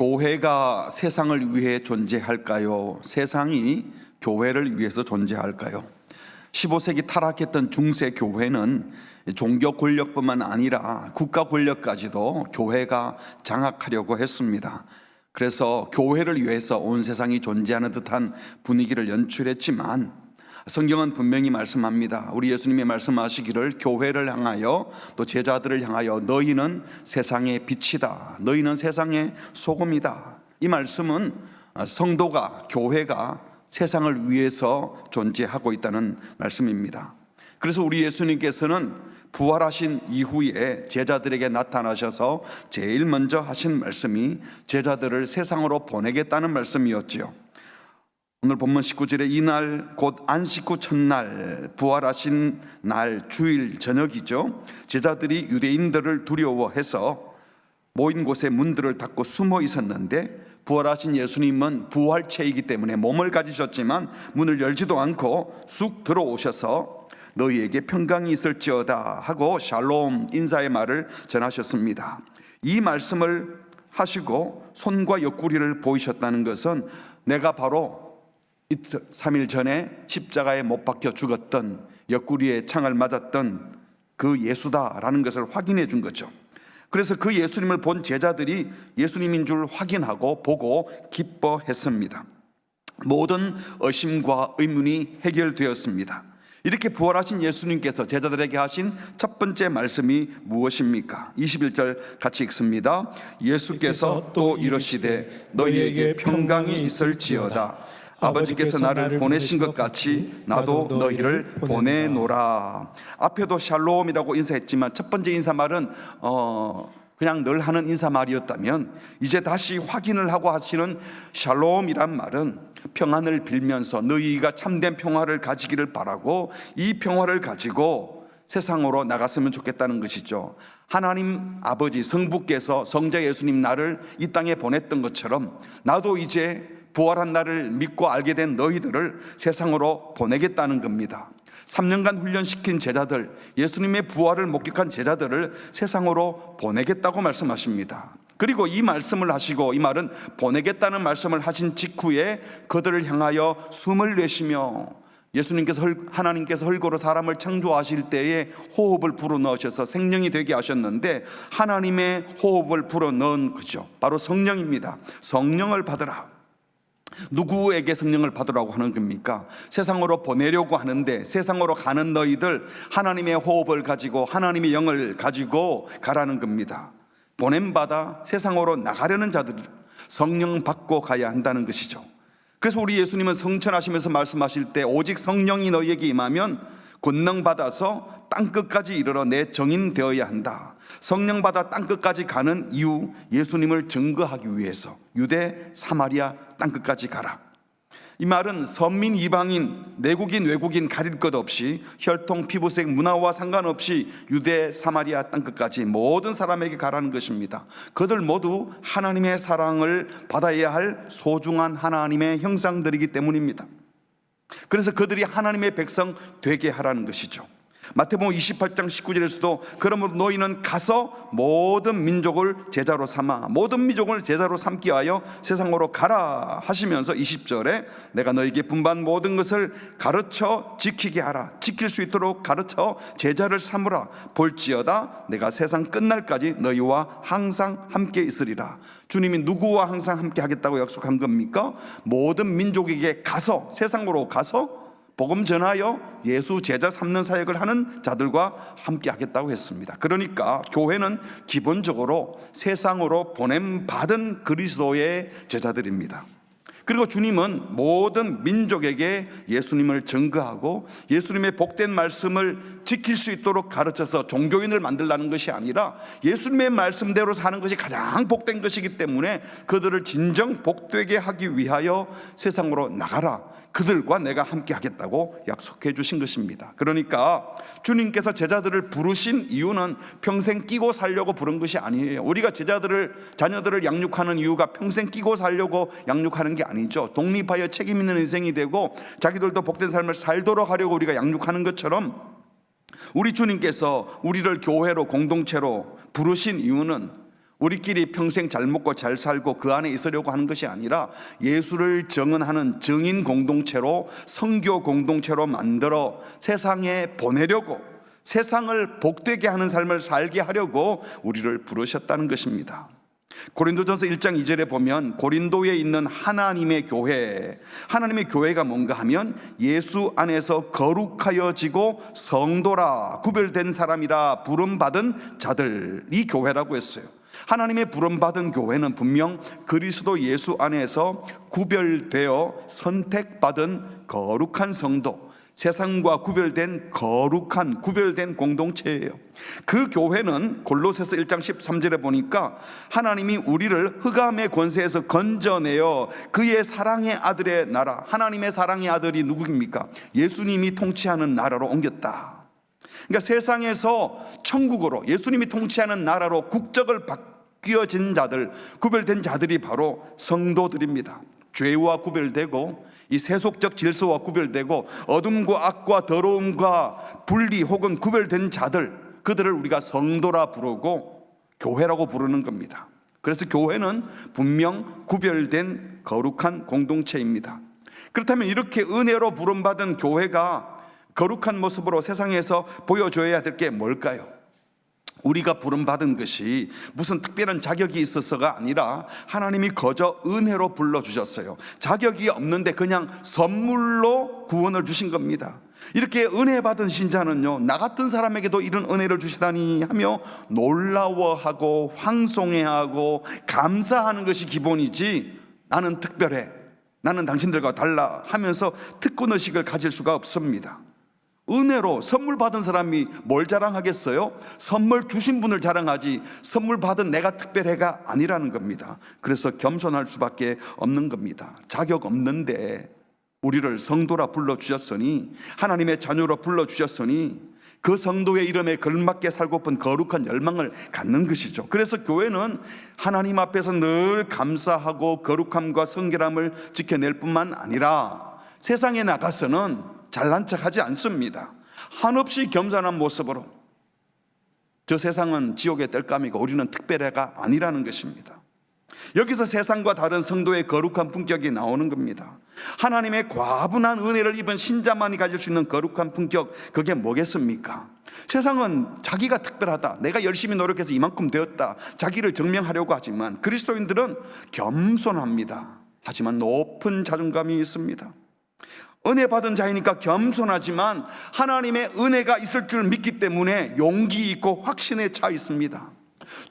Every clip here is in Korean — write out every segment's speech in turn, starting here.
교회가 세상을 위해 존재할까요? 세상이 교회를 위해서 존재할까요? 15세기 타락했던 중세 교회는 종교 권력뿐만 아니라 국가 권력까지도 교회가 장악하려고 했습니다. 그래서 교회를 위해서 온 세상이 존재하는 듯한 분위기를 연출했지만 성경은 분명히 말씀합니다. 우리 예수님이 말씀하시기를 교회를 향하여 또 제자들을 향하여 너희는 세상의 빛이다, 너희는 세상의 소금이다. 이 말씀은 성도가, 교회가 세상을 위해서 존재하고 있다는 말씀입니다. 그래서 우리 예수님께서는 부활하신 이후에 제자들에게 나타나셔서 제일 먼저 하신 말씀이 제자들을 세상으로 보내겠다는 말씀이었지요. 오늘 본문 19절에 이날 곧 안식 후 첫날 부활하신 날 주일 저녁이죠. 제자들이 유대인들을 두려워해서 모인 곳에 문들을 닫고 숨어 있었는데 부활하신 예수님은 부활체이기 때문에 몸을 가지셨지만 문을 열지도 않고 쑥 들어오셔서 너희에게 평강이 있을지어다 하고 샬롬 인사의 말을 전하셨습니다. 이 말씀을 하시고 손과 옆구리를 보이셨다는 것은 내가 바로 3일 전에 십자가에 못 박혀 죽었던, 옆구리에 창을 맞았던 그 예수다라는 것을 확인해 준 거죠. 그래서 그 예수님을 본 제자들이 예수님인 줄 확인하고 보고 기뻐했습니다. 모든 의심과 의문이 해결되었습니다. 이렇게 부활하신 예수님께서 제자들에게 하신 첫 번째 말씀이 무엇입니까? 21절 같이 읽습니다. 예수께서 또 이르시되 너희에게 평강이 있을지어다. 아버지께서 나를 보내신 것 같이 나도 너희를 보내노라. 앞에도 샬롬이라고 인사했지만 첫 번째 인사말은 그냥 늘 하는 인사말이었다면 이제 다시 확인을 하고 하시는 샬롬이란 말은 평안을 빌면서 너희가 참된 평화를 가지기를 바라고 이 평화를 가지고 세상으로 나갔으면 좋겠다는 것이죠. 하나님 아버지 성부께서 성자 예수님 나를 이 땅에 보냈던 것처럼 나도 이제 부활한 나를 믿고 알게 된 너희들을 세상으로 보내겠다는 겁니다. 3년간 훈련시킨 제자들, 예수님의 부활을 목격한 제자들을 세상으로 보내겠다고 말씀하십니다. 그리고 이 말씀을 하시고, 이 말은 보내겠다는 말씀을 하신 직후에 그들을 향하여 숨을 내쉬며 하나님께서 흙으로 사람을 창조하실 때에 호흡을 불어넣으셔서 생명이 되게 하셨는데 하나님의 호흡을 불어넣은 거죠. 바로 성령입니다. 성령을 받으라. 누구에게 성령을 받으라고 하는 겁니까? 세상으로 보내려고 하는데 세상으로 가는 너희들 하나님의 호흡을 가지고 하나님의 영을 가지고 가라는 겁니다. 보냄받아 세상으로 나가려는 자들 성령 받고 가야 한다는 것이죠. 그래서 우리 예수님은 성천하시면서 말씀하실 때 오직 성령이 너희에게 임하면 권능 받아서 땅끝까지 이르러 내 정인 되어야 한다. 성령 받아 땅끝까지 가는 이유, 예수님을 증거하기 위해서 유대 사마리아 땅끝까지 가라. 이 말은 선민 이방인, 내국인 외국인 가릴 것 없이 혈통 피부색 문화와 상관없이 유대 사마리아 땅끝까지 모든 사람에게 가라는 것입니다. 그들 모두 하나님의 사랑을 받아야 할 소중한 하나님의 형상들이기 때문입니다. 그래서 그들이 하나님의 백성 되게 하라는 것이죠. 마태복음 28장 19절에서도 그러므로 너희는 가서 모든 민족을 제자로 삼아 모든 민족을 제자로 삼기 위하여 세상으로 가라 하시면서 20절에 내가 너희에게 분반 모든 것을 가르쳐 지키게 하라. 지킬 수 있도록 가르쳐 제자를 삼으라. 볼지어다 내가 세상 끝날까지 너희와 항상 함께 있으리라. 주님이 누구와 항상 함께 하겠다고 약속한 겁니까? 모든 민족에게 가서, 세상으로 가서 복음 전하여 예수 제자 삼는 사역을 하는 자들과 함께 하겠다고 했습니다. 그러니까 교회는 기본적으로 세상으로 보냄받은 그리스도의 제자들입니다. 그리고 주님은 모든 민족에게 예수님을 증거하고 예수님의 복된 말씀을 지킬 수 있도록 가르쳐서 종교인을 만들라는 것이 아니라 예수님의 말씀대로 사는 것이 가장 복된 것이기 때문에 그들을 진정 복되게 하기 위하여 세상으로 나가라. 그들과 내가 함께 하겠다고 약속해 주신 것입니다. 그러니까 주님께서 제자들을 부르신 이유는 평생 끼고 살려고 부른 것이 아니에요. 우리가 자녀들을 양육하는 이유가 평생 끼고 살려고 양육하는 게 아니죠. 독립하여 책임 있는 인생이 되고 자기들도 복된 삶을 살도록 하려고 우리가 양육하는 것처럼 우리 주님께서 우리를 교회로 공동체로 부르신 이유는 우리끼리 평생 잘 먹고 잘 살고 그 안에 있으려고 하는 것이 아니라 예수를 증언하는 증인 공동체로, 선교 공동체로 만들어 세상에 보내려고, 세상을 복되게 하는 삶을 살게 하려고 우리를 부르셨다는 것입니다. 고린도전서 1장 2절에 보면 고린도에 있는 하나님의 교회, 하나님의 교회가 뭔가 하면 예수 안에서 거룩하여지고 성도라, 구별된 사람이라 부름받은 자들이 교회라고 했어요. 하나님의 부름받은 교회는 분명 그리스도 예수 안에서 구별되어 선택받은 거룩한 성도, 세상과 구별된 거룩한 구별된 공동체예요. 그 교회는 골로새서 1장 13절에 보니까 하나님이 우리를 흑암의 권세에서 건져내어 그의 사랑의 아들의 나라, 하나님의 사랑의 아들이 누구입니까? 예수님이 통치하는 나라로 옮겼다. 그러니까 세상에서 천국으로, 예수님이 통치하는 나라로 국적을 바뀌어진 자들, 구별된 자들이 바로 성도들입니다. 죄와 구별되고 이 세속적 질서와 구별되고 어둠과 악과 더러움과 분리 혹은 구별된 자들, 그들을 우리가 성도라 부르고 교회라고 부르는 겁니다. 그래서 교회는 분명 구별된 거룩한 공동체입니다. 그렇다면 이렇게 은혜로 부름받은 교회가 거룩한 모습으로 세상에서 보여줘야 될 게 뭘까요? 우리가 부름받은 것이 무슨 특별한 자격이 있어서가 아니라 하나님이 거저 은혜로 불러주셨어요. 자격이 없는데 그냥 선물로 구원을 주신 겁니다. 이렇게 은혜 받은 신자는요, 나 같은 사람에게도 이런 은혜를 주시다니 하며 놀라워하고 황송해하고 감사하는 것이 기본이지, 나는 특별해, 나는 당신들과 달라 하면서 특권의식을 가질 수가 없습니다. 은혜로 선물 받은 사람이 뭘 자랑하겠어요? 선물 주신 분을 자랑하지 선물 받은 내가 특별해가 아니라는 겁니다. 그래서 겸손할 수밖에 없는 겁니다. 자격 없는데 우리를 성도라 불러주셨으니, 하나님의 자녀로 불러주셨으니 그 성도의 이름에 걸맞게 살고픈 거룩한 열망을 갖는 것이죠. 그래서 교회는 하나님 앞에서 늘 감사하고 거룩함과 성결함을 지켜낼 뿐만 아니라 세상에 나가서는 잘난 척하지 않습니다. 한없이 겸손한 모습으로, 저 세상은 지옥의 땔감이고 우리는 특별해가 아니라는 것입니다. 여기서 세상과 다른 성도의 거룩한 품격이 나오는 겁니다. 하나님의 과분한 은혜를 입은 신자만이 가질 수 있는 거룩한 품격, 그게 뭐겠습니까? 세상은 자기가 특별하다, 내가 열심히 노력해서 이만큼 되었다, 자기를 증명하려고 하지만 그리스도인들은 겸손합니다. 하지만 높은 자존감이 있습니다. 은혜 받은 자이니까 겸손하지만 하나님의 은혜가 있을 줄 믿기 때문에 용기 있고 확신에 차 있습니다.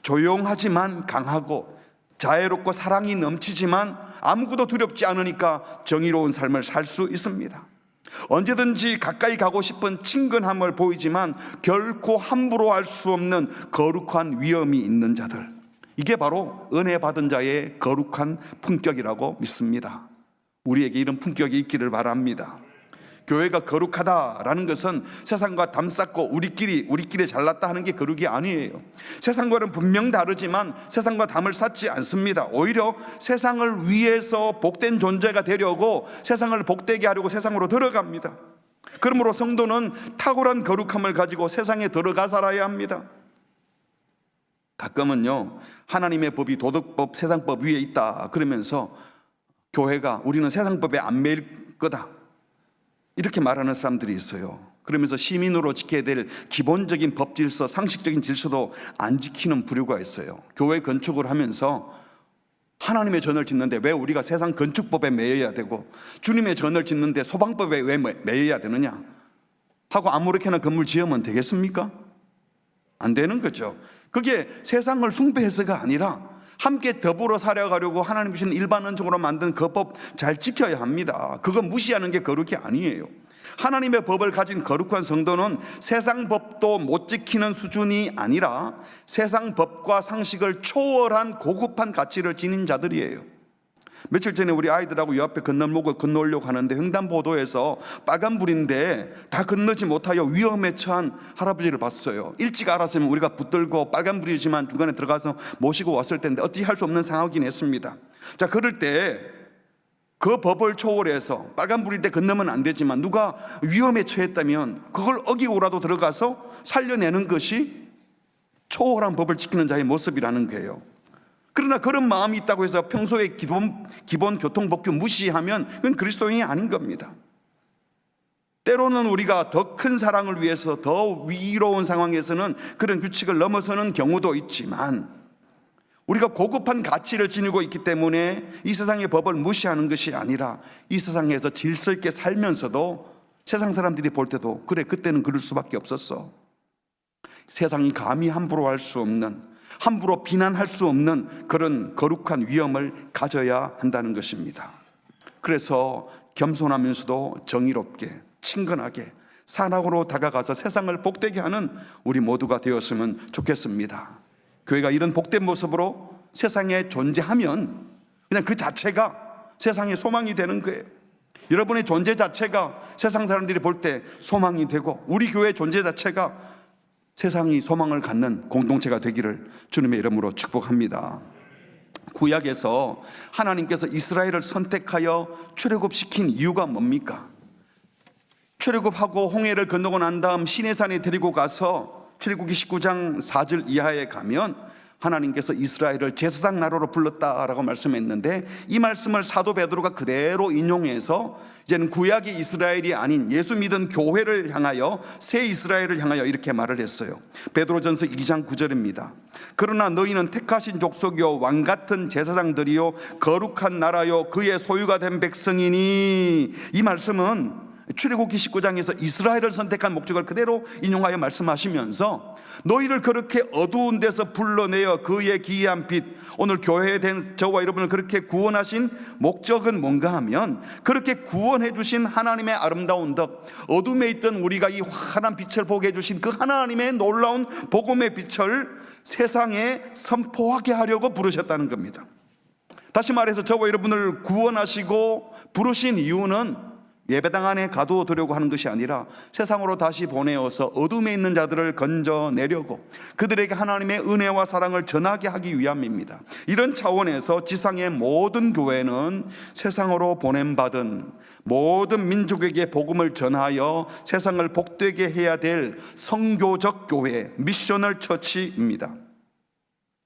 조용하지만 강하고 자애롭고 사랑이 넘치지만 아무것도 두렵지 않으니까 정의로운 삶을 살 수 있습니다. 언제든지 가까이 가고 싶은 친근함을 보이지만 결코 함부로 할 수 없는 거룩한 위엄이 있는 자들, 이게 바로 은혜 받은 자의 거룩한 품격이라고 믿습니다. 우리에게 이런 품격이 있기를 바랍니다. 교회가 거룩하다라는 것은 세상과 담쌓고 우리끼리 잘났다 하는 게 거룩이 아니에요. 세상과는 분명 다르지만 세상과 담을 쌓지 않습니다. 오히려 세상을 위해서 복된 존재가 되려고, 세상을 복되게 하려고 세상으로 들어갑니다. 그러므로 성도는 탁월한 거룩함을 가지고 세상에 들어가 살아야 합니다. 가끔은요, 하나님의 법이 도덕법, 세상법 위에 있다 그러면서 교회가 우리는 세상법에 안 매일 거다 이렇게 말하는 사람들이 있어요. 그러면서 시민으로 지켜야 될 기본적인 법 질서, 상식적인 질서도 안 지키는 부류가 있어요. 교회 건축을 하면서 하나님의 전을 짓는데 왜 우리가 세상 건축법에 매여야 되고, 주님의 전을 짓는데 소방법에 왜 매여야 되느냐 하고 아무렇게나 건물 지으면 되겠습니까? 안 되는 거죠. 그게 세상을 숭배해서가 아니라 함께 더불어 살아가려고 하나님 주신 일반론적으로 만든 그 법 잘 지켜야 합니다. 그거 무시하는 게 거룩이 아니에요. 하나님의 법을 가진 거룩한 성도는 세상 법도 못 지키는 수준이 아니라 세상 법과 상식을 초월한 고급한 가치를 지닌 자들이에요. 며칠 전에 우리 아이들하고 요 앞에 건널목을 건너려고 하는데 횡단보도에서 빨간불인데 다 건너지 못하여 위험에 처한 할아버지를 봤어요. 일찍 알았으면 우리가 붙들고, 빨간불이지만 중간에 들어가서 모시고 왔을 텐데 어찌 할 수 없는 상황이긴 했습니다. 자, 그럴 때 그 법을 초월해서, 빨간불일 때 건너면 안 되지만 누가 위험에 처했다면 그걸 어기고라도 들어가서 살려내는 것이 초월한 법을 지키는 자의 모습이라는 거예요. 그러나 그런 마음이 있다고 해서 평소에 기본 교통법규 무시하면 그건 그리스도인이 아닌 겁니다. 때로는 우리가 더 큰 사랑을 위해서 더 위로운 상황에서는 그런 규칙을 넘어서는 경우도 있지만, 우리가 고급한 가치를 지니고 있기 때문에 이 세상의 법을 무시하는 것이 아니라 이 세상에서 질서 있게 살면서도 세상 사람들이 볼 때도 그래, 그때는 그럴 수밖에 없었어. 세상이 감히 함부로 할 수 없는, 함부로 비난할 수 없는 그런 거룩한 위엄을 가져야 한다는 것입니다. 그래서 겸손하면서도 정의롭게, 친근하게, 사랑으로 다가가서 세상을 복되게 하는 우리 모두가 되었으면 좋겠습니다. 교회가 이런 복된 모습으로 세상에 존재하면 그냥 그 자체가 세상의 소망이 되는 거예요. 여러분의 존재 자체가 세상 사람들이 볼 때 소망이 되고, 우리 교회의 존재 자체가 세상이 소망을 갖는 공동체가 되기를 주님의 이름으로 축복합니다. 구약에서 하나님께서 이스라엘을 선택하여 출애굽시킨 이유가 뭡니까? 출애굽하고 홍해를 건너고 난 다음 시내산에 데리고 가서 출애굽기 19장 4절 이하에 가면 하나님께서 이스라엘을 제사장 나라로 불렀다라고 말씀했는데, 이 말씀을 사도 베드로가 그대로 인용해서 이제는 구약의 이스라엘이 아닌 예수 믿은 교회를 향하여, 새 이스라엘을 향하여 이렇게 말을 했어요. 베드로전서 2장 9절입니다. 그러나 너희는 택하신 족속이요 왕같은 제사장들이요 거룩한 나라요 그의 소유가 된 백성이니, 이 말씀은 출애굽기 19장에서 이스라엘을 선택한 목적을 그대로 인용하여 말씀하시면서, 너희를 그렇게 어두운 데서 불러내어 그의 기이한 빛, 오늘 교회에 된 저와 여러분을 그렇게 구원하신 목적은 뭔가 하면, 그렇게 구원해 주신 하나님의 아름다운 덕, 어둠에 있던 우리가 이 환한 빛을 보게 해주신 그 하나님의 놀라운 복음의 빛을 세상에 선포하게 하려고 부르셨다는 겁니다. 다시 말해서 저와 여러분을 구원하시고 부르신 이유는 예배당 안에 가두어두려고 하는 것이 아니라 세상으로 다시 보내어서 어둠에 있는 자들을 건져내려고, 그들에게 하나님의 은혜와 사랑을 전하게 하기 위함입니다. 이런 차원에서 지상의 모든 교회는 세상으로 보냄받은 모든 민족에게 복음을 전하여 세상을 복되게 해야 될 선교적 교회, 미셔널 처치입니다.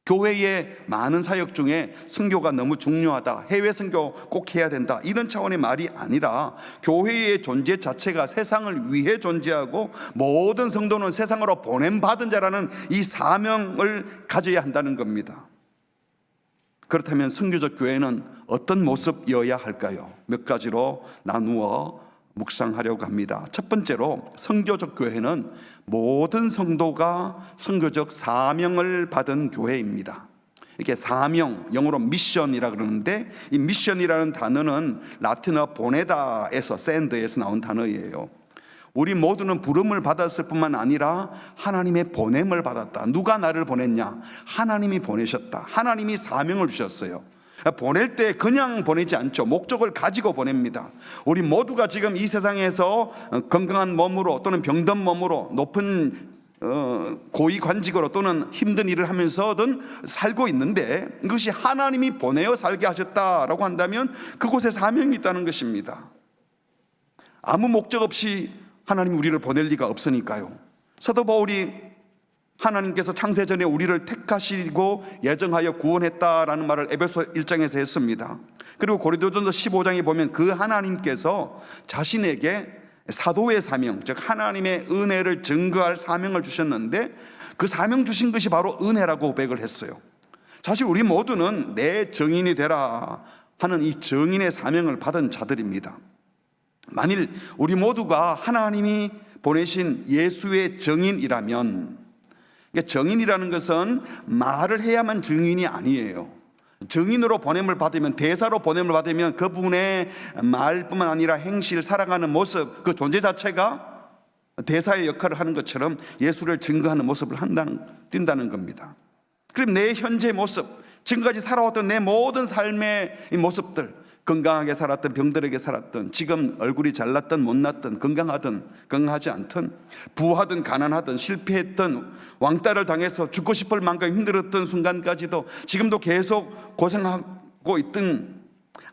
교회의 많은 사역 중에 선교가 너무 중요하다, 해외 선교 꼭 해야 된다, 이런 차원의 말이 아니라 교회의 존재 자체가 세상을 위해 존재하고 모든 성도는 세상으로 보냄받은 자라는 이 사명을 가져야 한다는 겁니다. 그렇다면 선교적 교회는 어떤 모습이어야 할까요? 몇 가지로 나누어 묵상하려고 합니다. 첫 번째로, 선교적 교회는 모든 성도가 선교적 사명을 받은 교회입니다. 이게 사명, 영어로 미션이라 그러는데, 이 미션이라는 단어는 라틴어 보내다에서, 샌드에서 나온 단어예요. 우리 모두는 부름을 받았을 뿐만 아니라 하나님의 보냄을 받았다. 누가 나를 보냈냐? 하나님이 보내셨다. 하나님이 사명을 주셨어요. 보낼 때 그냥 보내지 않죠. 목적을 가지고 보냅니다. 우리 모두가 지금 이 세상에서 건강한 몸으로 또는 병든 몸으로 높은 고위관직으로 또는 힘든 일을 하면서든 살고 있는데, 그것이 하나님이 보내어 살게 하셨다라고 한다면 그곳에 사명이 있다는 것입니다. 아무 목적 없이 하나님이 우리를 보낼 리가 없으니까요. 사도 바울이 하나님께서 창세전에 우리를 택하시고 예정하여 구원했다라는 말을 에베소 1장에서 했습니다. 그리고 고린도전서 15장에 보면 그 하나님께서 자신에게 사도의 사명, 즉 하나님의 은혜를 증거할 사명을 주셨는데, 그 사명 주신 것이 바로 은혜라고 고백을 했어요. 사실 우리 모두는 내 증인이 되라 하는 이 증인의 사명을 받은 자들입니다. 만일 우리 모두가 하나님이 보내신 예수의 증인이라면, 정인이라는 것은 말을 해야만 증인이 아니에요. 증인으로 보냄을 받으면, 대사로 보냄을 받으면 그분의 말뿐만 아니라 행실, 살아가는 모습, 그 존재 자체가 대사의 역할을 하는 것처럼 예수를 증거하는 모습을 띈다는 겁니다. 그럼 내 현재 모습, 지금까지 살아왔던 내 모든 삶의 모습들, 건강하게 살았던, 병들에게 살았던, 지금 얼굴이 잘났던 못났던, 건강하든 건강하지 않든, 부하든 가난하든, 실패했던, 왕따를 당해서 죽고 싶을 만큼 힘들었던 순간까지도 지금도 계속 고생하고 있든,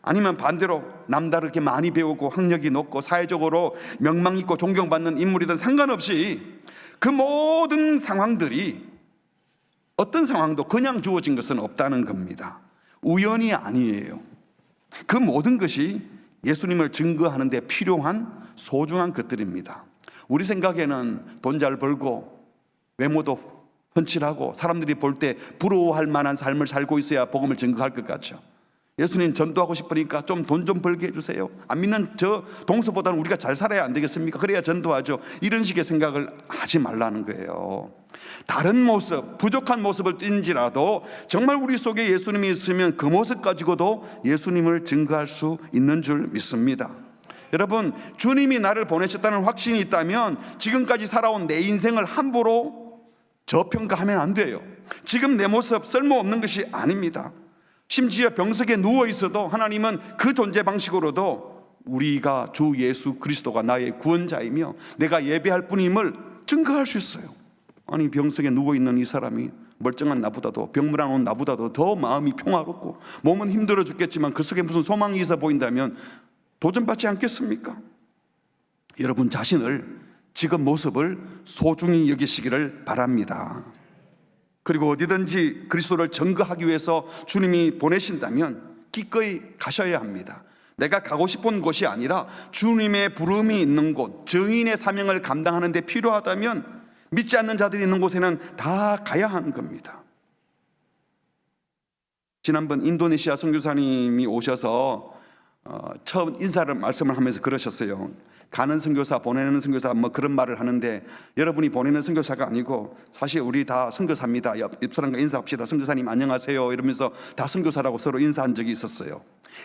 아니면 반대로 남다르게 많이 배우고 학력이 높고 사회적으로 명망 있고 존경받는 인물이든 상관없이 그 모든 상황들이 어떤 상황도 그냥 주어진 것은 없다는 겁니다. 우연이 아니에요. 그 모든 것이 예수님을 증거하는 데 필요한 소중한 것들입니다. 우리 생각에는 돈 잘 벌고 외모도 훤칠하고 사람들이 볼 때 부러워할 만한 삶을 살고 있어야 복음을 증거할 것 같죠. 예수님 전도하고 싶으니까 좀 돈 좀 벌게 해주세요. 안 믿는 저 동서보다는 우리가 잘 살아야 안 되겠습니까? 그래야 전도하죠. 이런 식의 생각을 하지 말라는 거예요. 다른 모습, 부족한 모습을 띈지라도 정말 우리 속에 예수님이 있으면 그 모습 가지고도 예수님을 증거할 수 있는 줄 믿습니다. 여러분, 주님이 나를 보내셨다는 확신이 있다면 지금까지 살아온 내 인생을 함부로 저평가하면 안 돼요. 지금 내 모습 쓸모없는 것이 아닙니다. 심지어 병석에 누워 있어도 하나님은 그 존재 방식으로도 우리가 주 예수 그리스도가 나의 구원자이며 내가 예배할 뿐임을 증거할 수 있어요. 아니, 병석에 누워 있는 이 사람이 멀쩡한 나보다도, 병문안 온 나보다도 더 마음이 평화롭고 몸은 힘들어 죽겠지만 그 속에 무슨 소망이 있어 보인다면 도전받지 않겠습니까? 여러분 자신을, 지금 모습을 소중히 여기시기를 바랍니다. 그리고 어디든지 그리스도를 증거하기 위해서 주님이 보내신다면 기꺼이 가셔야 합니다. 내가 가고 싶은 곳이 아니라 주님의 부름이 있는 곳, 증인의 사명을 감당하는 데 필요하다면 믿지 않는 자들이 있는 곳에는 다 가야 하는 겁니다. 지난번 인도네시아 선교사님이 오셔서 처음 말씀을 하면서 그러셨어요. 가는 선교사, 보내는 선교사 뭐 그런 말을 하는데 여러분이 보내는 선교사가 아니고 사실 우리 다 선교사입니다. 옆 사람과 인사합시다. 선교사님 안녕하세요 이러면서 다 선교사라고 서로 인사한 적이 있었어요.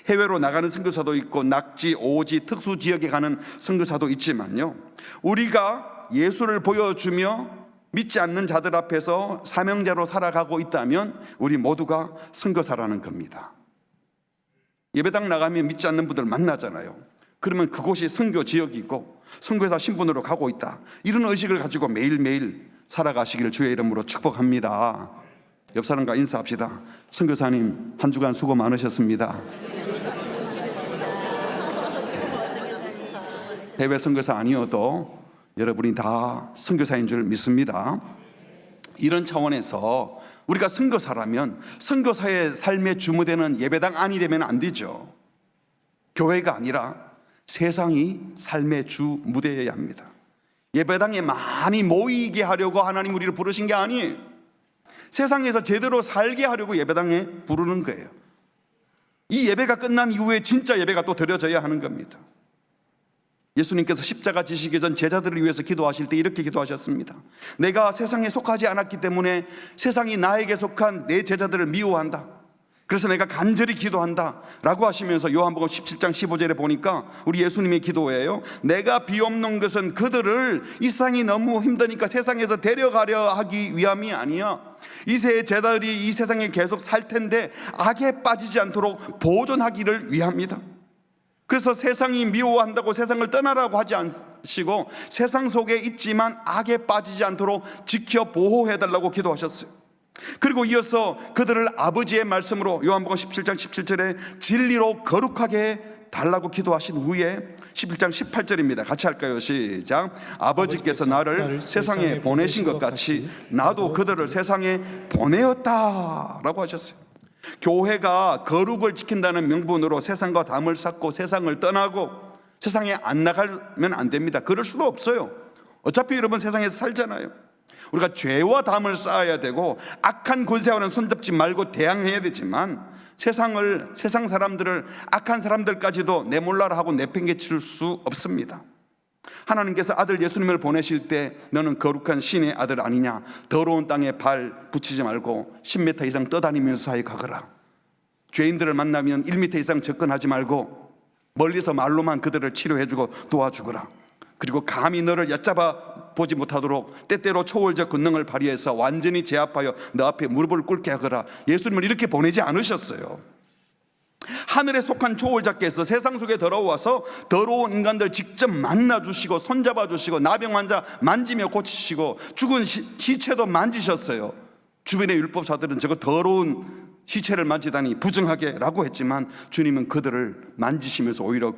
해외로 나가는 선교사도 있고 낙지, 오지, 특수 지역에 가는 선교사도 있지만요, 우리가 예수를 보여주며 믿지 않는 자들 앞에서 사명자로 살아가고 있다면 우리 모두가 선교사라는 겁니다. 예배당 나가면 믿지 않는 분들 만나잖아요. 그러면 그곳이 선교 지역이고 선교사 신분으로 가고 있다, 이런 의식을 가지고 매일매일 살아가시기를 주의 이름으로 축복합니다. 옆 사람과 인사합시다. 선교사님 한 주간 수고 많으셨습니다. 해외 선교사 아니어도 여러분이 다 선교사인 줄 믿습니다. 이런 차원에서 우리가 선교사라면 선교사의 삶의 주무대는 예배당 안이 되면 안 되죠. 교회가 아니라 세상이 삶의 주 무대여야 합니다. 예배당에 많이 모이게 하려고 하나님 우리를 부르신 게 아니에요. 세상에서 제대로 살게 하려고 예배당에 부르는 거예요. 이 예배가 끝난 이후에 진짜 예배가 또 드려져야 하는 겁니다. 예수님께서 십자가 지시기 전 제자들을 위해서 기도하실 때 이렇게 기도하셨습니다. 내가 세상에 속하지 않았기 때문에 세상이 나에게 속한 내 제자들을 미워한다. 그래서 내가 간절히 기도한다 라고 하시면서 요한복음 17장 15절에 보니까 우리 예수님의 기도예요. 내가 비옵는 것은 그들을 이 세상이 너무 힘드니까 세상에서 데려가려 하기 위함이 아니야. 이 제자들이 이 세상에 계속 살 텐데 악에 빠지지 않도록 보존하기를 위함이다. 그래서 세상이 미워한다고 세상을 떠나라고 하지 않으시고 세상 속에 있지만 악에 빠지지 않도록 지켜 보호해달라고 기도하셨어요. 그리고 이어서 그들을 아버지의 말씀으로 요한복음 17장 17절에 진리로 거룩하게 달라고 기도하신 후에 11장 18절입니다. 같이 할까요? 시작. 아버지께서 나를 세상에 보내신 것 같이 나도 그들을 세상에 보내었다 라고 하셨어요. 교회가 거룩을 지킨다는 명분으로 세상과 담을 쌓고 세상을 떠나고 세상에 안 나가면 안 됩니다. 그럴 수도 없어요. 어차피 여러분 세상에서 살잖아요. 우리가 죄와 담을 쌓아야 되고 악한 권세와는 손잡지 말고 대항해야 되지만 세상 사람들을, 악한 사람들까지도 내몰라라 하고 내팽개칠 수 없습니다. 하나님께서 아들 예수님을 보내실 때 너는 거룩한 신의 아들 아니냐, 더러운 땅에 발 붙이지 말고 10m 이상 떠다니면서 사역하거라. 죄인들을 만나면 1m 이상 접근하지 말고 멀리서 말로만 그들을 치료해주고 도와주거라. 그리고 감히 너를 얕잡아 보지 못하도록 때때로 초월적 권능을 발휘해서 완전히 제압하여 너 앞에 무릎을 꿇게 하거라. 예수님을 이렇게 보내지 않으셨어요. 하늘에 속한 초월자께서 세상 속에 들어와서 더러운 인간들 직접 만나주시고 손잡아 주시고 나병 환자 만지며 고치시고 죽은 시체도 만지셨어요. 주변의 율법사들은 저거 더러운 시체를 만지다니 부정하게 라고 했지만 주님은 그들을 만지시면서 오히려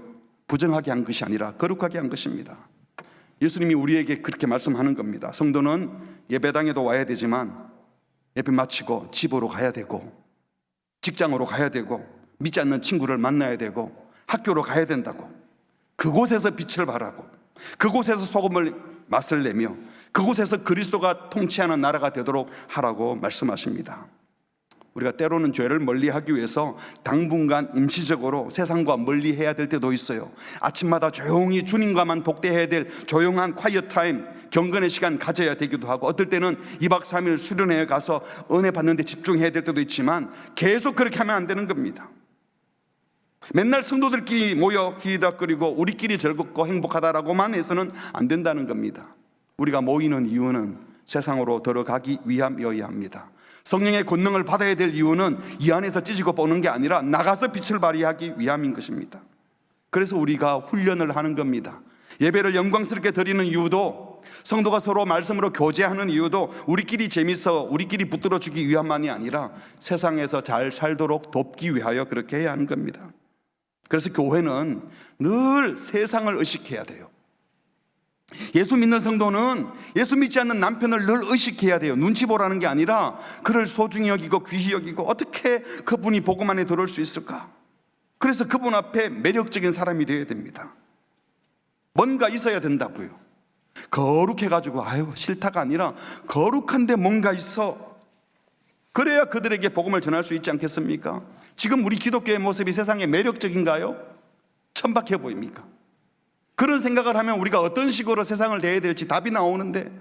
부정하게 한 것이 아니라 거룩하게 한 것입니다. 예수님이 우리에게 그렇게 말씀하는 겁니다. 성도는 예배당에도 와야 되지만 예배 마치고 집으로 가야 되고, 직장으로 가야 되고, 믿지 않는 친구를 만나야 되고, 학교로 가야 된다고, 그곳에서 빛을 발하고 그곳에서 소금을 맛을 내며 그곳에서 그리스도가 통치하는 나라가 되도록 하라고 말씀하십니다. 우리가 때로는 죄를 멀리하기 위해서 당분간 임시적으로 세상과 멀리해야 될 때도 있어요. 아침마다 조용히 주님과만 독대해야 될 조용한 콰이어 타임, 경건의 시간 가져야 되기도 하고, 어떨 때는 2박 3일 수련회에 가서 은혜 받는 데 집중해야 될 때도 있지만 계속 그렇게 하면 안 되는 겁니다. 맨날 성도들끼리 모여 히덕거리고 우리끼리 즐겁고 행복하다라고만 해서는 안 된다는 겁니다. 우리가 모이는 이유는 세상으로 들어가기 위함이어야 합니다. 성령의 권능을 받아야 될 이유는 이 안에서 찢고 보는 게 아니라 나가서 빛을 발휘하기 위함인 것입니다. 그래서 우리가 훈련을 하는 겁니다. 예배를 영광스럽게 드리는 이유도, 성도가 서로 말씀으로 교제하는 이유도 우리끼리 재밌어 우리끼리 붙들어주기 위함만이 아니라 세상에서 잘 살도록 돕기 위하여 그렇게 해야 하는 겁니다. 그래서 교회는 늘 세상을 의식해야 돼요. 예수 믿는 성도는 예수 믿지 않는 남편을 늘 의식해야 돼요. 눈치 보라는 게 아니라 그를 소중히 여기고 귀히 여기고, 어떻게 그분이 복음 안에 들어올 수 있을까? 그래서 그분 앞에 매력적인 사람이 되어야 됩니다. 뭔가 있어야 된다고요. 거룩해가지고 아유 싫다가 아니라 거룩한데 뭔가 있어. 그래야 그들에게 복음을 전할 수 있지 않겠습니까? 지금 우리 기독교의 모습이 세상에 매력적인가요? 천박해 보입니까? 그런 생각을 하면 우리가 어떤 식으로 세상을 대해야 될지 답이 나오는데,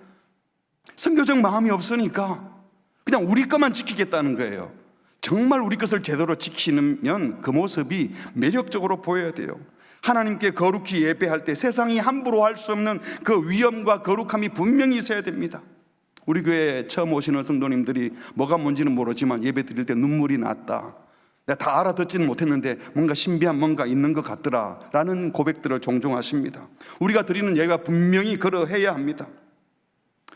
선교적 마음이 없으니까 그냥 우리 것만 지키겠다는 거예요. 정말 우리 것을 제대로 지키면 그 모습이 매력적으로 보여야 돼요. 하나님께 거룩히 예배할 때 세상이 함부로 할 수 없는 그 위엄과 거룩함이 분명히 있어야 됩니다. 우리 교회에 처음 오시는 성도님들이 뭐가 뭔지는 모르지만 예배 드릴 때 눈물이 났다, 내가 다 알아듣지는 못했는데 뭔가 신비한 뭔가 있는 것 같더라 라는 고백들을 종종 하십니다. 우리가 드리는 예배가 분명히 그러해야 합니다.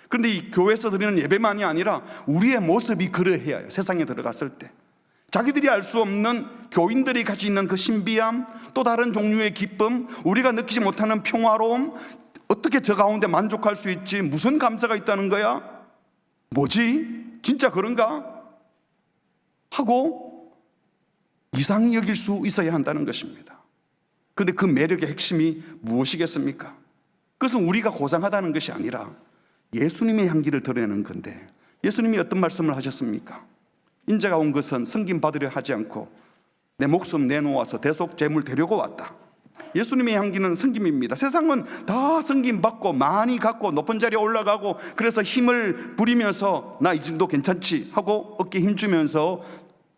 그런데 이 교회에서 드리는 예배만이 아니라 우리의 모습이 그러해야 해요. 세상에 들어갔을 때 자기들이 알 수 없는, 교인들이 가지고 있는 그 신비함, 또 다른 종류의 기쁨, 우리가 느끼지 못하는 평화로움, 어떻게 저 가운데 만족할 수 있지? 무슨 감사가 있다는 거야? 뭐지? 진짜 그런가? 하고 이상히 여길 수 있어야 한다는 것입니다. 그런데 그 매력의 핵심이 무엇이겠습니까? 그것은 우리가 고상하다는 것이 아니라 예수님의 향기를 드러내는 건데, 예수님이 어떤 말씀을 하셨습니까? 인자가 온 것은 섬김 받으려 하지 않고 내 목숨 내놓아서 대속제물 되려고 왔다. 예수님의 향기는 섬김입니다. 세상은 다 섬김 받고 많이 갖고 높은 자리에 올라가고, 그래서 힘을 부리면서 나 이 정도 괜찮지 하고 어깨 힘주면서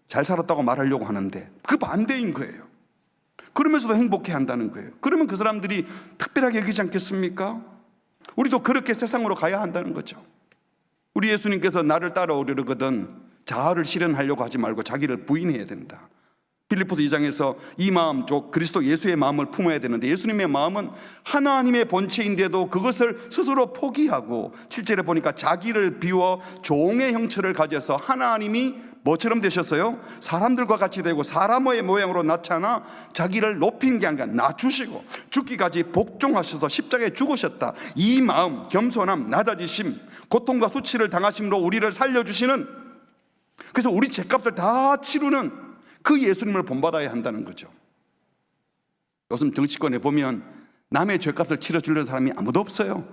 잘 살았다고 말하려고 하는데 그 반대인 거예요. 그러면서도 행복해 한다는 거예요. 그러면 그 사람들이 특별하게 여기지 않겠습니까? 우리도 그렇게 세상으로 가야 한다는 거죠. 우리 예수님께서 나를 따라오려거든 자아를 실현하려고 하지 말고 자기를 부인해야 된다. 빌립보서 2장에서 이 마음, 즉 그리스도 예수의 마음을 품어야 되는데, 예수님의 마음은 하나님의 본체인데도 그것을 스스로 포기하고, 7절에 보니까 자기를 비워 종의 형체를 가져서 하나님이 뭐처럼 되셨어요? 사람들과 같이 되고 사람의 모양으로 나타나 자기를 높인 게 아니라 낮추시고 죽기까지 복종하셔서 십자가에 죽으셨다. 이 마음, 겸손함, 낮아지심, 고통과 수치를 당하심으로 우리를 살려주시는, 그래서 우리 죄값을 다 치르는 그 예수님을 본받아야 한다는 거죠. 요즘 정치권에 보면 남의 죄값을 치러주려는 사람이 아무도 없어요.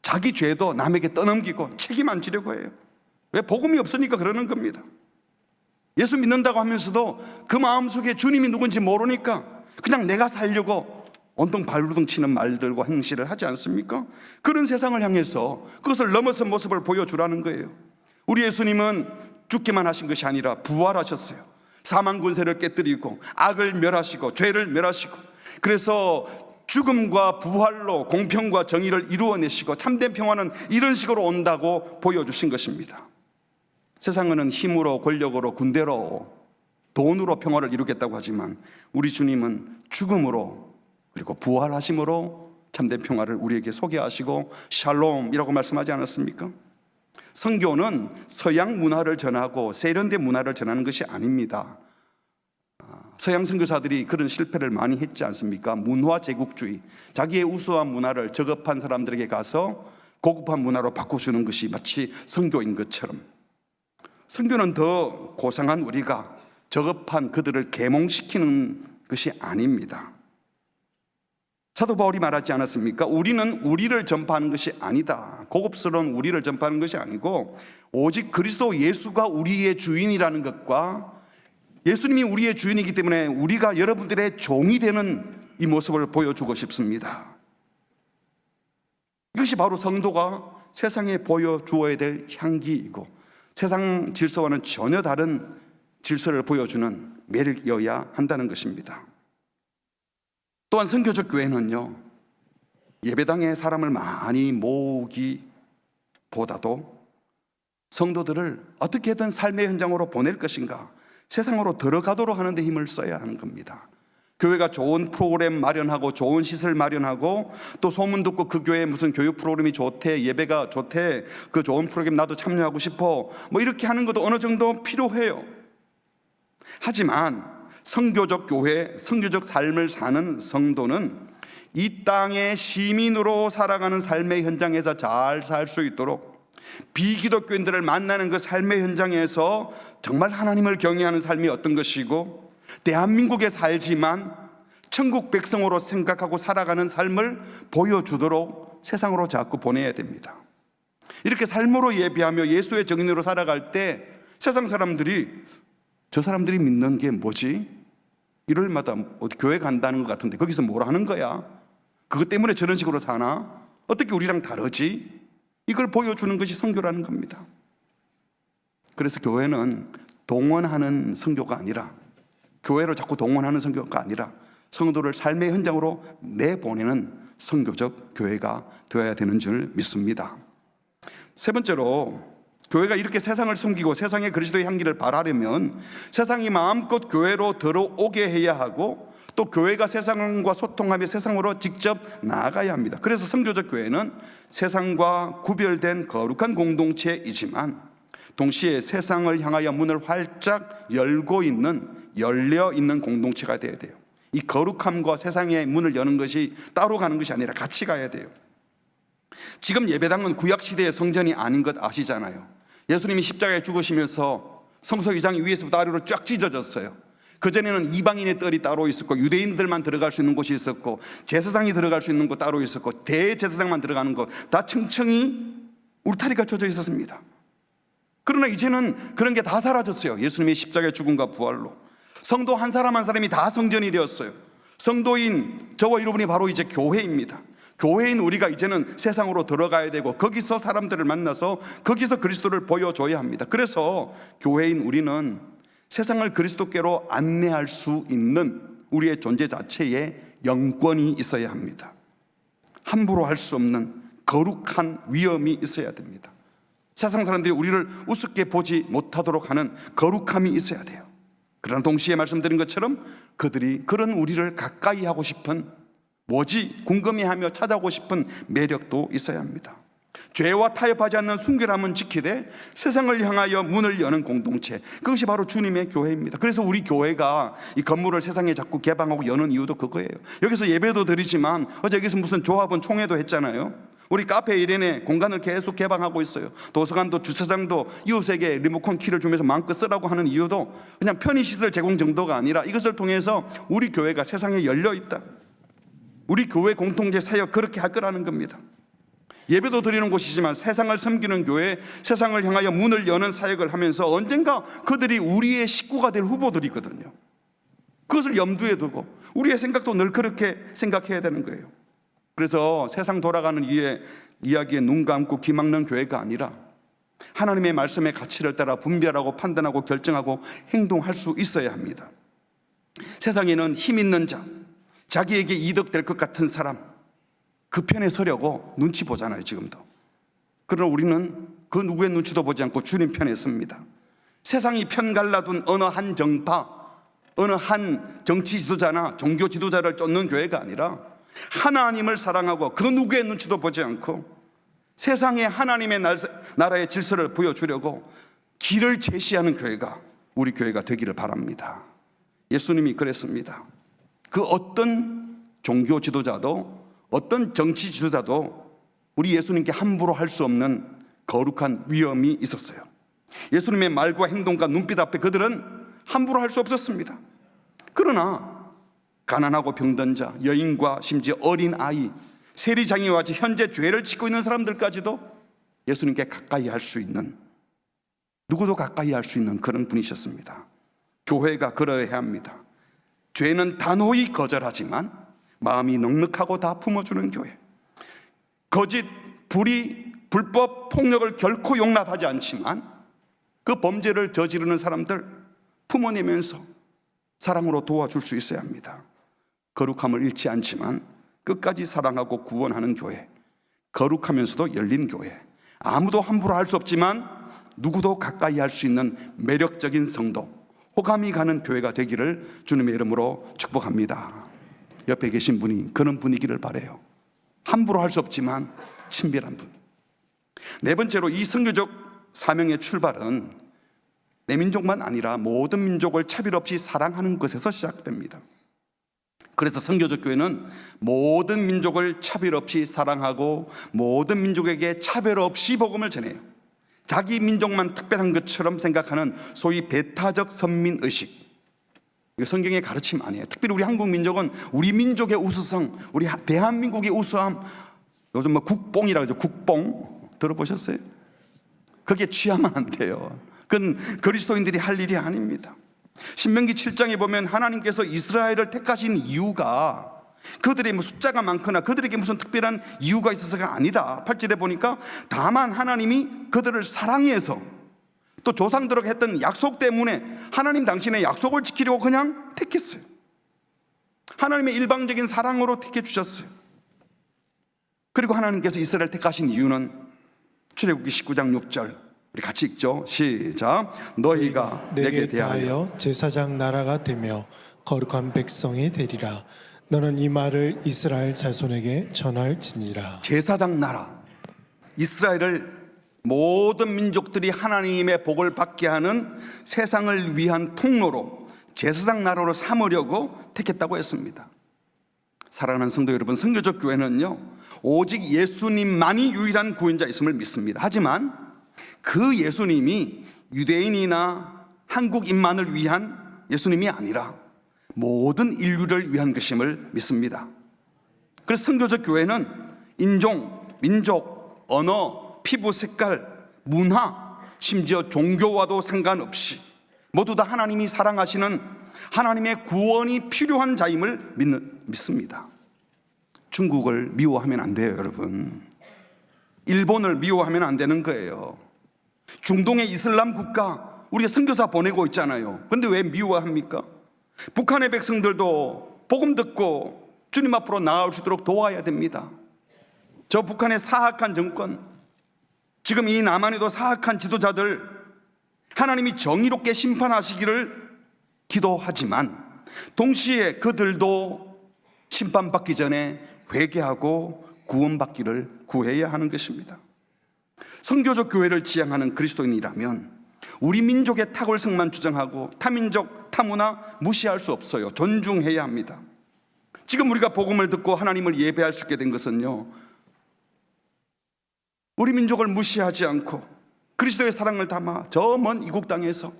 자기 죄도 남에게 떠넘기고 책임 안 지려고 해요. 왜? 복음이 없으니까 그러는 겁니다. 예수 믿는다고 하면서도 그 마음속에 주님이 누군지 모르니까 그냥 내가 살려고 온통 발버둥 치는 말들과 행실을 하지 않습니까? 그런 세상을 향해서 그것을 넘어선 모습을 보여주라는 거예요. 우리 예수님은 죽기만 하신 것이 아니라 부활하셨어요. 사망 권세를 깨뜨리고 악을 멸하시고 죄를 멸하시고, 그래서 죽음과 부활로 공평과 정의를 이루어내시고 참된 평화는 이런 식으로 온다고 보여주신 것입니다. 세상은 힘으로, 권력으로, 군대로, 돈으로 평화를 이루겠다고 하지만 우리 주님은 죽음으로 그리고 부활하심으로 참된 평화를 우리에게 소개하시고 샬롬이라고 말씀하지 않았습니까? 선교는 서양 문화를 전하고 세련된 문화를 전하는 것이 아닙니다. 서양 선교사들이 그런 실패를 많이 했지 않습니까? 문화 제국주의, 자기의 우수한 문화를 저급한 사람들에게 가서 고급한 문화로 바꿔주는 것이 마치 선교인 것처럼. 선교는 더 고상한 우리가 저급한 그들을 계몽시키는 것이 아닙니다. 사도 바울이 말하지 않았습니까? 우리는 우리를 전파하는 것이 아니다. 고급스러운 우리를 전파하는 것이 아니고 오직 그리스도 예수가 우리의 주인이라는 것과 예수님이 우리의 주인이기 때문에 우리가 여러분들의 종이 되는 이 모습을 보여주고 싶습니다. 이것이 바로 성도가 세상에 보여주어야 될 향기이고 세상 질서와는 전혀 다른 질서를 보여주는 매력이어야 한다는 것입니다. 또한 선교적 교회는요, 예배당에 사람을 많이 모으기보다도 성도들을 어떻게든 삶의 현장으로 보낼 것인가, 세상으로 들어가도록 하는 데 힘을 써야 하는 겁니다. 교회가 좋은 프로그램 마련하고 좋은 시설 마련하고 또 소문 듣고 그 교회에 무슨 교육 프로그램이 좋대, 예배가 좋대, 그 좋은 프로그램 나도 참여하고 싶어, 뭐 이렇게 하는 것도 어느 정도 필요해요. 하지만 선교적 교회, 선교적 삶을 사는 성도는 이 땅의 시민으로 살아가는 삶의 현장에서 잘 살 수 있도록 비기독교인들을 만나는 그 삶의 현장에서 정말 하나님을 경외하는 삶이 어떤 것이고 대한민국에 살지만 천국 백성으로 생각하고 살아가는 삶을 보여주도록 세상으로 자꾸 보내야 됩니다. 이렇게 삶으로 예배하며 예수의 정인으로 살아갈 때 세상 사람들이 저 사람들이 믿는 게 뭐지? 일요일마다 교회 간다는 것 같은데 거기서 뭘 하는 거야? 그것 때문에 저런 식으로 사나? 어떻게 우리랑 다르지? 이걸 보여주는 것이 선교라는 겁니다. 그래서 교회는 동원하는 선교가 아니라, 교회로 자꾸 동원하는 선교가 아니라 성도를 삶의 현장으로 내보내는 선교적 교회가 되어야 되는 줄 믿습니다. 세 번째로, 교회가 이렇게 세상을 섬기고 세상에 그리스도의 향기를 발하려면 세상이 마음껏 교회로 들어오게 해야 하고 또 교회가 세상과 소통하며 세상으로 직접 나아가야 합니다. 그래서 선교적 교회는 세상과 구별된 거룩한 공동체이지만 동시에 세상을 향하여 문을 활짝 열려 있는 공동체가 되어야 돼요. 이 거룩함과 세상의 문을 여는 것이 따로 가는 것이 아니라 같이 가야 돼요. 지금 예배당은 구약시대의 성전이 아닌 것 아시잖아요. 예수님이 십자가에 죽으시면서 성소 이장이 위에서부터 아래로 쫙 찢어졌어요. 그전에는 이방인의 뜰이 따로 있었고 유대인들만 들어갈 수 있는 곳이 있었고 제사장이 들어갈 수 있는 곳 따로 있었고 대제사장만 들어가는 곳 다 층층이 울타리가 쳐져 있었습니다. 그러나 이제는 그런 게 다 사라졌어요. 예수님의 십자가의 죽음과 부활로 성도 한 사람 한 사람이 다 성전이 되었어요. 성도인 저와 여러분이 바로 이제 교회입니다. 교회인 우리가 이제는 세상으로 들어가야 되고 거기서 사람들을 만나서 거기서 그리스도를 보여줘야 합니다. 그래서 교회인 우리는 세상을 그리스도께로 안내할 수 있는 우리의 존재 자체에 영권이 있어야 합니다. 함부로 할 수 없는 거룩한 위엄이 있어야 됩니다. 세상 사람들이 우리를 우습게 보지 못하도록 하는 거룩함이 있어야 돼요. 그러나 동시에 말씀드린 것처럼 그들이 그런 우리를 가까이 하고 싶은, 뭐지 궁금해하며 찾아오고 싶은 매력도 있어야 합니다. 죄와 타협하지 않는 순결함은 지키되 세상을 향하여 문을 여는 공동체, 그것이 바로 주님의 교회입니다. 그래서 우리 교회가 이 건물을 세상에 자꾸 개방하고 여는 이유도 그거예요. 여기서 예배도 드리지만 어제 여기서 무슨 조합원 총회도 했잖아요. 우리 카페 일인에 공간을 계속 개방하고 있어요. 도서관도 주차장도 이웃에게 리모컨 키를 주면서 마음껏 쓰라고 하는 이유도 그냥 편의시설 제공 정도가 아니라 이것을 통해서 우리 교회가 세상에 열려 있다, 우리 교회 공동체 사역 그렇게 할 거라는 겁니다. 예배도 드리는 곳이지만 세상을 섬기는 교회, 세상을 향하여 문을 여는 사역을 하면서 언젠가 그들이 우리의 식구가 될 후보들이거든요. 그것을 염두에 두고 우리의 생각도 늘 그렇게 생각해야 되는 거예요. 그래서 세상 돌아가는 이야기에 눈 감고 귀 막는 교회가 아니라 하나님의 말씀의 가치를 따라 분별하고 판단하고 결정하고 행동할 수 있어야 합니다. 세상에는 힘 있는 자, 자기에게 이득 될 것 같은 사람, 그 편에 서려고 눈치 보잖아요, 지금도. 그러나 우리는 그 누구의 눈치도 보지 않고 주님 편에 섭니다. 세상이 편 갈라둔 어느 한 정파, 어느 한 정치 지도자나 종교 지도자를 쫓는 교회가 아니라 하나님을 사랑하고 그 누구의 눈치도 보지 않고 세상에 하나님의 나라의 질서를 보여주려고 길을 제시하는 교회가 우리 교회가 되기를 바랍니다. 예수님이 그랬습니다. 그 어떤 종교 지도자도 어떤 정치 지도자도 우리 예수님께 함부로 할 수 없는 거룩한 위엄이 있었어요. 예수님의 말과 행동과 눈빛 앞에 그들은 함부로 할 수 없었습니다. 그러나 가난하고 병든 자, 여인과 심지어 어린 아이, 세리장이와 같이 현재 죄를 짓고 있는 사람들까지도 예수님께 가까이 할 수 있는, 누구도 가까이 할 수 있는 그런 분이셨습니다. 교회가 그러해야 합니다. 죄는 단호히 거절하지만 마음이 넉넉하고 다 품어주는 교회. 거짓, 불의, 불법, 폭력을 결코 용납하지 않지만 그 범죄를 저지르는 사람들 품어내면서 사랑으로 도와줄 수 있어야 합니다. 거룩함을 잃지 않지만 끝까지 사랑하고 구원하는 교회, 거룩하면서도 열린 교회, 아무도 함부로 할 수 없지만 누구도 가까이 할 수 있는 매력적인 성도, 호감이 가는 교회가 되기를 주님의 이름으로 축복합니다. 옆에 계신 분이 그런 분이기를 바라요. 함부로 할 수 없지만 친밀한 분. 네 번째로, 이 선교적 사명의 출발은 내 민족만 아니라 모든 민족을 차별 없이 사랑하는 것에서 시작됩니다. 그래서 선교적 교회는 모든 민족을 차별 없이 사랑하고 모든 민족에게 차별 없이 복음을 전해요. 자기 민족만 특별한 것처럼 생각하는 소위 배타적 선민의식, 이거 성경의 가르침 아니에요. 특별히 우리 한국 민족은 우리 민족의 우수성, 우리 대한민국의 우수함, 요즘 뭐 국뽕이라고 하죠. 국뽕 들어보셨어요? 그게 취하면 안 돼요. 그건 그리스도인들이 할 일이 아닙니다. 신명기 7장에 보면 하나님께서 이스라엘을 택하신 이유가 그들의 뭐 숫자가 많거나 그들에게 무슨 특별한 이유가 있어서가 아니다. 8절에 보니까 다만 하나님이 그들을 사랑해서, 또 조상들에게 했던 약속 때문에 하나님 당신의 약속을 지키려고 그냥 택했어요. 하나님의 일방적인 사랑으로 택해 주셨어요. 그리고 하나님께서 이스라엘 택하신 이유는 출애굽기 19장 6절, 우리 같이 읽죠. 시작. 너희가 내게 대하여 제사장 나라가 되며 거룩한 백성이 되리라. 너는 이 말을 이스라엘 자손에게 전할지니라. 제사장 나라, 이스라엘을 모든 민족들이 하나님의 복을 받게 하는 세상을 위한 통로로, 제사장 나라로 삼으려고 택했다고 했습니다. 사랑하는 성도 여러분, 선교적 교회는요 오직 예수님만이 유일한 구원자 있음을 믿습니다. 하지만 그 예수님이 유대인이나 한국인만을 위한 예수님이 아니라 모든 인류를 위한 것임을 믿습니다. 그래서 선교적 교회는 인종, 민족, 언어, 피부 색깔, 문화, 심지어 종교와도 상관없이 모두 다 하나님이 사랑하시는, 하나님의 구원이 필요한 자임을 믿습니다. 중국을 미워하면 안 돼요, 여러분. 일본을 미워하면 안 되는 거예요. 중동의 이슬람 국가 우리가 선교사 보내고 있잖아요. 그런데 왜 미워합니까? 북한의 백성들도 복음 듣고 주님 앞으로 나아올 수 있도록 도와야 됩니다. 저 북한의 사악한 정권, 지금 이 남한에도 사악한 지도자들, 하나님이 정의롭게 심판하시기를 기도하지만 동시에 그들도 심판받기 전에 회개하고 구원받기를 구해야 하는 것입니다. 선교적 교회를 지향하는 그리스도인이라면 우리 민족의 탁월성만 주장하고 타민족, 타문화 무시할 수 없어요. 존중해야 합니다. 지금 우리가 복음을 듣고 하나님을 예배할 수 있게 된 것은요, 우리 민족을 무시하지 않고 그리스도의 사랑을 담아 저 먼 이국 땅에서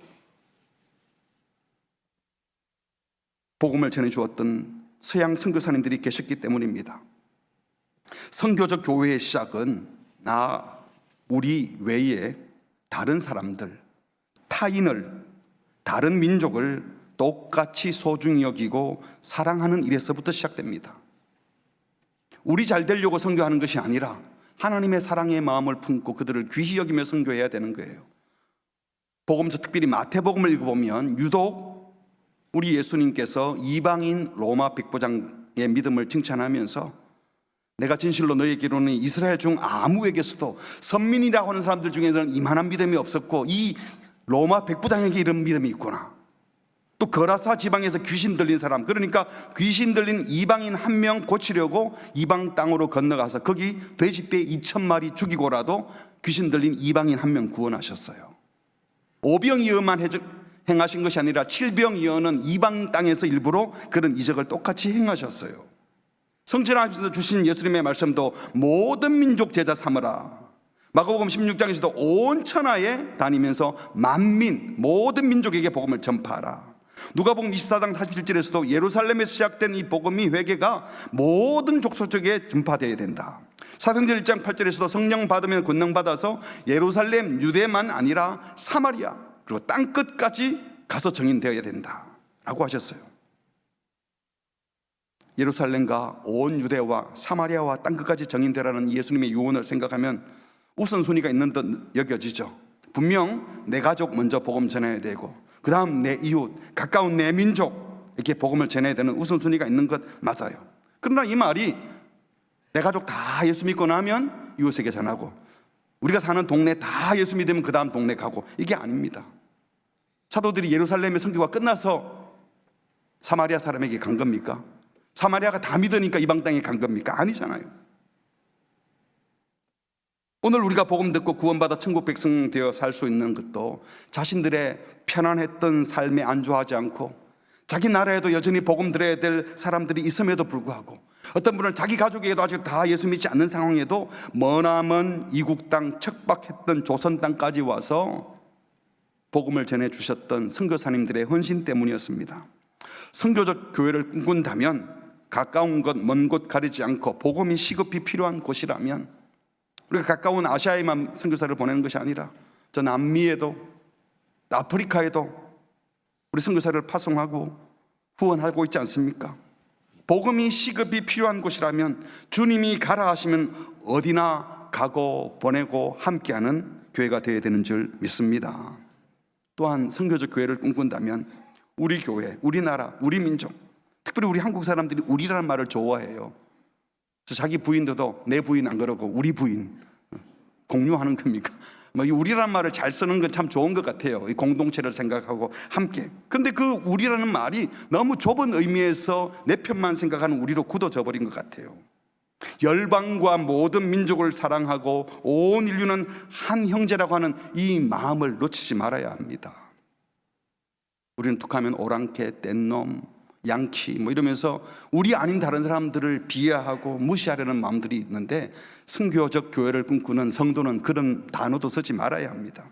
복음을 전해주었던 서양 선교사님들이 계셨기 때문입니다. 선교적 교회의 시작은 우리 외에 다른 사람들, 타인을, 다른 민족을 똑같이 소중히 여기고 사랑하는 일에서부터 시작됩니다. 우리 잘 되려고 선교하는 것이 아니라 하나님의 사랑의 마음을 품고 그들을 귀히 여기며 선교해야 되는 거예요. 복음서 특별히 마태복음을 읽어보면 유독 우리 예수님께서 이방인 로마 백부장의 믿음을 칭찬하면서 내가 진실로 너희에게 이르노니 이스라엘 중 아무에게서도 선민이라고 하는 사람들 중에서는 이만한 믿음이 없었고 이 로마 백부장에게 이런 믿음이 있구나. 또 거라사 지방에서 귀신 들린 사람, 그러니까 귀신 들린 이방인 한 명 고치려고 이방 땅으로 건너가서 거기 돼지떼 2,000마리 죽이고라도 귀신 들린 이방인 한 명 구원하셨어요. 오병이어만 행하신 것이 아니라 칠병이어는 이방 땅에서 일부러 그런 이적을 똑같이 행하셨어요. 성취하시면서 주신 예수님의 말씀도 모든 민족 제자 삼으라, 마가복음 16장에서도 온 천하에 다니면서 만민 모든 민족에게 복음을 전파하라. 누가복음 24장 47절에서도 예루살렘에서 시작된 이 복음이 회개가 모든 족속에게 전파되어야 된다. 사도행전 1장 8절에서도 성령 받으면 권능 받아서 예루살렘 유대만 아니라 사마리아 그리고 땅 끝까지 가서 증인되어야 된다라고 하셨어요. 예루살렘과 온 유대와 사마리아와 땅 끝까지 증인되라는 예수님의 유언을 생각하면 우선순위가 있는 듯 여겨지죠. 분명 내 가족 먼저 복음 전해야 되고 그 다음 내 이웃, 가까운 내 민족에게 복음을 전해야 되는 우선순위가 있는 것 맞아요. 그러나 이 말이 내 가족 다 예수 믿고 나면 이웃에게 전하고 우리가 사는 동네 다 예수 믿으면 그 다음 동네 가고 이게 아닙니다. 사도들이 예루살렘의 선교가 끝나서 사마리아 사람에게 간 겁니까? 사마리아가 다 믿으니까 이방 땅에 간 겁니까? 아니잖아요. 오늘 우리가 복음 듣고 구원받아 천국 백성 되어 살 수 있는 것도 자신들의 편안했던 삶에 안주하지 않고 자기 나라에도 여전히 복음 들어야 될 사람들이 있음에도 불구하고 어떤 분은 자기 가족에게도 아직 다 예수 믿지 않는 상황에도 머나먼 이국 땅 척박했던 조선 땅까지 와서 복음을 전해 주셨던 선교사님들의 헌신 때문이었습니다. 선교적 교회를 꿈꾼다면 가까운 것 먼 곳 가리지 않고 복음이 시급히 필요한 곳이라면 우리가 가까운 아시아에만 선교사를 보내는 것이 아니라 저 남미에도 아프리카에도 우리 선교사를 파송하고 후원하고 있지 않습니까? 복음이 시급히 필요한 곳이라면 주님이 가라 하시면 어디나 가고 보내고 함께하는 교회가 되어야 되는 줄 믿습니다. 또한 선교적 교회를 꿈꾼다면 우리 교회, 우리나라, 우리 민족, 특별히 우리 한국 사람들이 우리라는 말을 좋아해요. 자기 부인들도 내 부인 안 그러고 우리 부인 공유하는 겁니까? 이 우리라는 말을 잘 쓰는 건 참 좋은 것 같아요. 이 공동체를 생각하고 함께. 근데 그 우리라는 말이 너무 좁은 의미에서 내 편만 생각하는 우리로 굳어져 버린 것 같아요. 열방과 모든 민족을 사랑하고 온 인류는 한 형제라고 하는 이 마음을 놓치지 말아야 합니다. 우리는 툭하면 오랑캐, 뗏놈, 양키 이러면서 우리 아닌 다른 사람들을 비하하고 무시하려는 마음들이 있는데 선교적 교회를 꿈꾸는 성도는 그런 단어도 쓰지 말아야 합니다.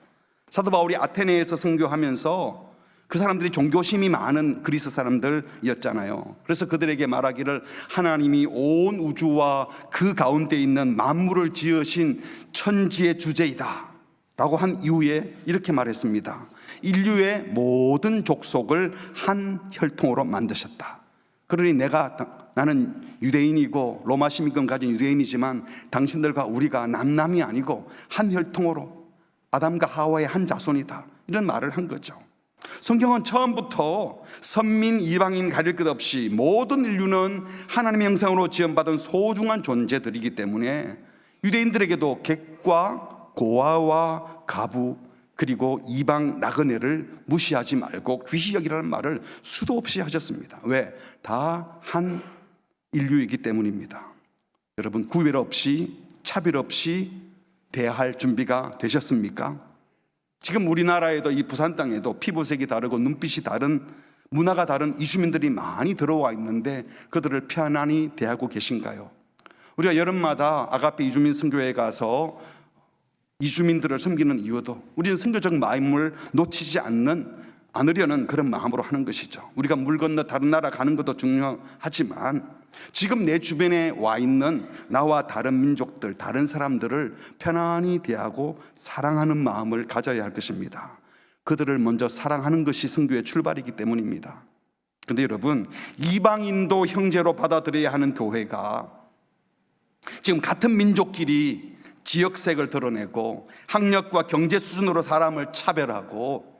사도 바울이 아테네에서 선교하면서 그 사람들이 종교심이 많은 그리스 사람들이었잖아요. 그래서 그들에게 말하기를 하나님이 온 우주와 그 가운데 있는 만물을 지으신 천지의 주제이다 라고 한 이후에 이렇게 말했습니다. 인류의 모든 족속을 한 혈통으로 만드셨다. 그러니 나는 유대인이고 로마 시민권 가진 유대인이지만 당신들과 우리가 남남이 아니고 한 혈통으로 아담과 하와의 한 자손이다. 이런 말을 한 거죠. 성경은 처음부터 선민 이방인 가릴 것 없이 모든 인류는 하나님의 형상으로 지음받은 소중한 존재들이기 때문에 유대인들에게도 객과 고아와 가부 그리고 이방 나그네를 무시하지 말고 귀히 여기라는 말을 수도 없이 하셨습니다. 왜? 다 한 인류이기 때문입니다. 여러분 구별 없이 차별 없이 대할 준비가 되셨습니까? 지금 우리나라에도 이 부산 땅에도 피부색이 다르고 눈빛이 다른 문화가 다른 이주민들이 많이 들어와 있는데 그들을 편안히 대하고 계신가요? 우리가 여름마다 아가페 이주민 선교회에 가서 이주민들을 섬기는 이유도 우리는 선교적 마음을 놓치지 않으려는 그런 마음으로 하는 것이죠. 우리가 물 건너 다른 나라 가는 것도 중요하지만 지금 내 주변에 와 있는 나와 다른 민족들, 다른 사람들을 편안히 대하고 사랑하는 마음을 가져야 할 것입니다. 그들을 먼저 사랑하는 것이 선교의 출발이기 때문입니다. 그런데 여러분, 이방인도 형제로 받아들여야 하는 교회가 지금 같은 민족끼리 지역색을 드러내고 학력과 경제 수준으로 사람을 차별하고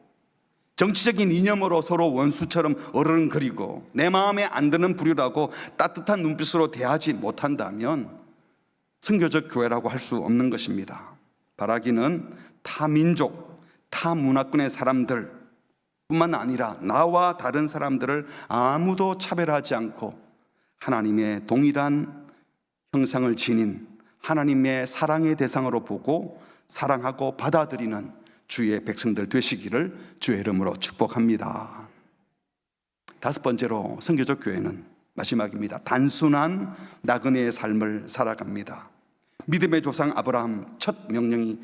정치적인 이념으로 서로 원수처럼 어른거리고 내 마음에 안 드는 부류라고 따뜻한 눈빛으로 대하지 못한다면 선교적 교회라고 할 수 없는 것입니다. 바라기는 타 민족, 타 문화권의 사람들 뿐만 아니라 나와 다른 사람들을 아무도 차별하지 않고 하나님의 동일한 형상을 지닌 하나님의 사랑의 대상으로 보고 사랑하고 받아들이는 주의 백성들 되시기를 주의 이름으로 축복합니다. 다섯 번째로 선교적 교회는 마지막입니다. 단순한 나그네의 삶을 살아갑니다. 믿음의 조상 아브라함 첫 명령이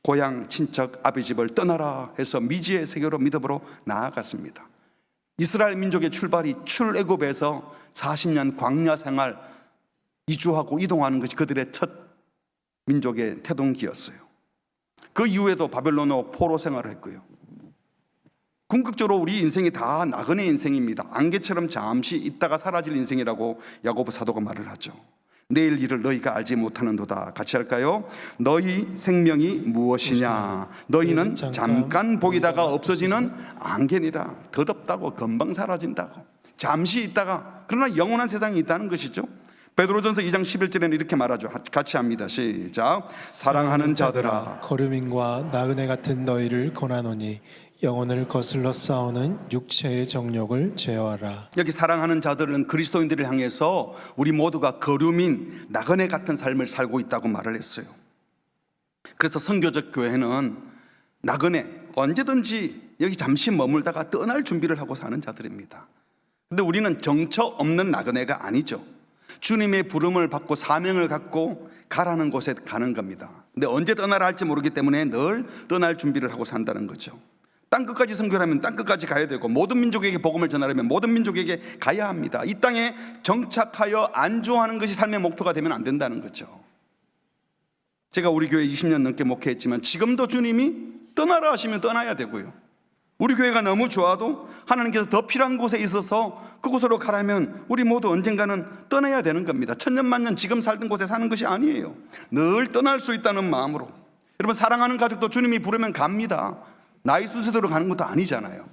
고향 친척 아비 집을 떠나라 해서 미지의 세계로 믿음으로 나아갔습니다. 이스라엘 민족의 출발이 출애굽에서 40년 광야 생활, 이주하고 이동하는 것이 그들의 첫 민족의 태동기였어요. 그 이후에도 바벨론어 포로 생활을 했고요. 궁극적으로 우리 인생이 다 나그네 인생입니다. 안개처럼 잠시 있다가 사라질 인생이라고 야고보 사도가 말을 하죠. 내일 일을 너희가 알지 못하는도다. 같이 할까요? 너희 생명이 무엇이냐? 너희는 잠깐 보이다가 없어지는 안개니라. 덧없다고 금방 사라진다고. 잠시 있다가, 그러나 영원한 세상이 있다는 것이죠. 베드로전서 2장 11절에는 이렇게 말하죠. 같이 합니다. 시작. 사랑하는 자들아, 거류민과 나그네 같은 너희를 권하노니 영혼을 거슬러 싸우는 육체의 정욕을 제어하라. 여기 사랑하는 자들은 그리스도인들을 향해서 우리 모두가 거류민, 나그네 같은 삶을 살고 있다고 말을 했어요. 그래서 선교적 교회는 나그네, 언제든지 여기 잠시 머물다가 떠날 준비를 하고 사는 자들입니다. 근데 우리는 정처 없는 나그네가 아니죠. 주님의 부름을 받고 사명을 갖고 가라는 곳에 가는 겁니다. 근데 언제 떠나라 할지 모르기 때문에 늘 떠날 준비를 하고 산다는 거죠. 땅끝까지 선교하면 땅끝까지 가야 되고, 모든 민족에게 복음을 전하려면 모든 민족에게 가야 합니다. 이 땅에 정착하여 안주하는 것이 삶의 목표가 되면 안 된다는 거죠. 제가 우리 교회 20년 넘게 목회했지만 지금도 주님이 떠나라 하시면 떠나야 되고요. 우리 교회가 너무 좋아도 하나님께서 더 필요한 곳에 있어서 그곳으로 가라면 우리 모두 언젠가는 떠나야 되는 겁니다. 천년만년 지금 살던 곳에 사는 것이 아니에요. 늘 떠날 수 있다는 마음으로. 여러분, 사랑하는 가족도 주님이 부르면 갑니다. 나이 순서대로 가는 것도 아니잖아요.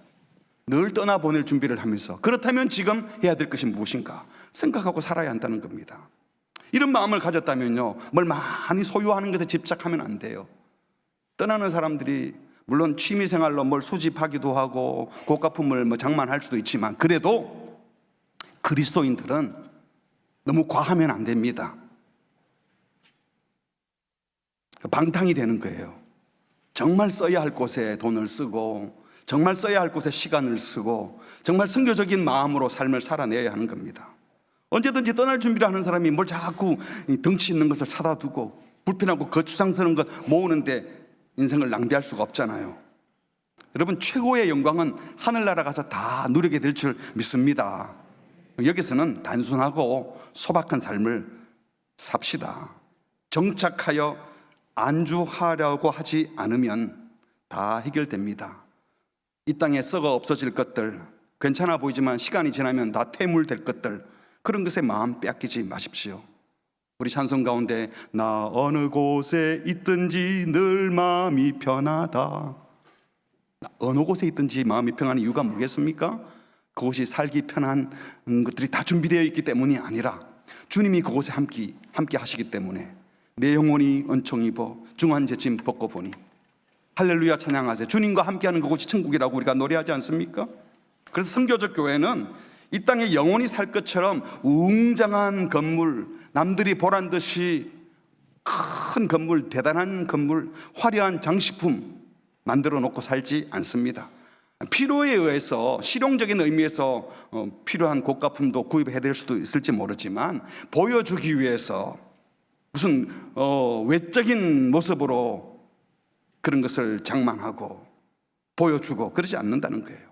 늘 떠나보낼 준비를 하면서, 그렇다면 지금 해야 될 것이 무엇인가 생각하고 살아야 한다는 겁니다. 이런 마음을 가졌다면요, 뭘 많이 소유하는 것에 집착하면 안 돼요. 떠나는 사람들이 물론 취미생활로 뭘 수집하기도 하고 고가품을 장만할 수도 있지만, 그래도 그리스도인들은 너무 과하면 안 됩니다. 방탕이 되는 거예요. 정말 써야 할 곳에 돈을 쓰고, 정말 써야 할 곳에 시간을 쓰고, 정말 선교적인 마음으로 삶을 살아내야 하는 겁니다. 언제든지 떠날 준비를 하는 사람이 뭘 자꾸 덩치 있는 것을 사다 두고 불편하고 거추장스러운 것 모으는데 인생을 낭비할 수가 없잖아요. 여러분, 최고의 영광은 하늘나라 가서 다 누리게 될 줄 믿습니다. 여기서는 단순하고 소박한 삶을 삽시다. 정착하여 안주하려고 하지 않으면 다 해결됩니다. 이 땅에 썩어 없어질 것들, 괜찮아 보이지만 시간이 지나면 다 퇴물될 것들, 그런 것에 마음 빼앗기지 마십시오. 우리 찬송 가운데 나 어느 곳에 있든지 늘 마음이 편하다. 어느 곳에 있든지 마음이 편한 이유가 뭐겠습니까? 그곳이 살기 편한 것들이 다 준비되어 있기 때문이 아니라 주님이 그곳에 함께 하시기 때문에 내 영혼이 은총 입어 중한 재짐 벗고 보니 할렐루야 찬양하세요. 주님과 함께하는 그곳이 천국이라고 우리가 노래하지 않습니까? 그래서 선교적 교회는 이 땅에 영원히 살 것처럼 웅장한 건물, 남들이 보란 듯이 큰 건물, 대단한 건물, 화려한 장식품 만들어 놓고 살지 않습니다. 필요에 의해서, 실용적인 의미에서 필요한 고가품도 구입해야 될 수도 있을지 모르지만, 보여주기 위해서 무슨 외적인 모습으로 그런 것을 장만하고 보여주고 그러지 않는다는 거예요.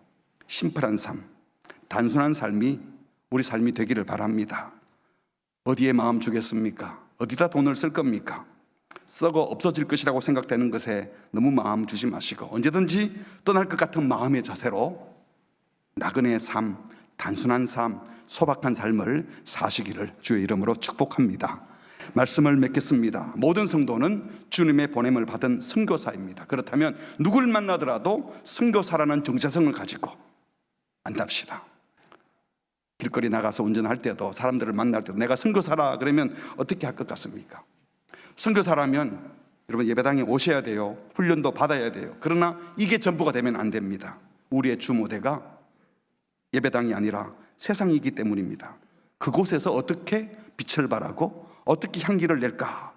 심플한 삶, 단순한 삶이 우리 삶이 되기를 바랍니다. 어디에 마음 주겠습니까? 어디다 돈을 쓸 겁니까? 썩어 없어질 것이라고 생각되는 것에 너무 마음 주지 마시고, 언제든지 떠날 것 같은 마음의 자세로 나그네의 삶, 단순한 삶, 소박한 삶을 사시기를 주의 이름으로 축복합니다. 말씀을 맺겠습니다. 모든 성도는 주님의 보냄을 받은 선교사입니다. 그렇다면 누굴 만나더라도 선교사라는 정체성을 가지고 만납시다. 길거리 나가서 운전할 때도, 사람들을 만날 때도 내가 선교사라 그러면 어떻게 할 것 같습니까? 선교사라면 여러분, 예배당에 오셔야 돼요. 훈련도 받아야 돼요. 그러나 이게 전부가 되면 안 됩니다. 우리의 주모대가 예배당이 아니라 세상이기 때문입니다. 그곳에서 어떻게 빛을 발하고 어떻게 향기를 낼까?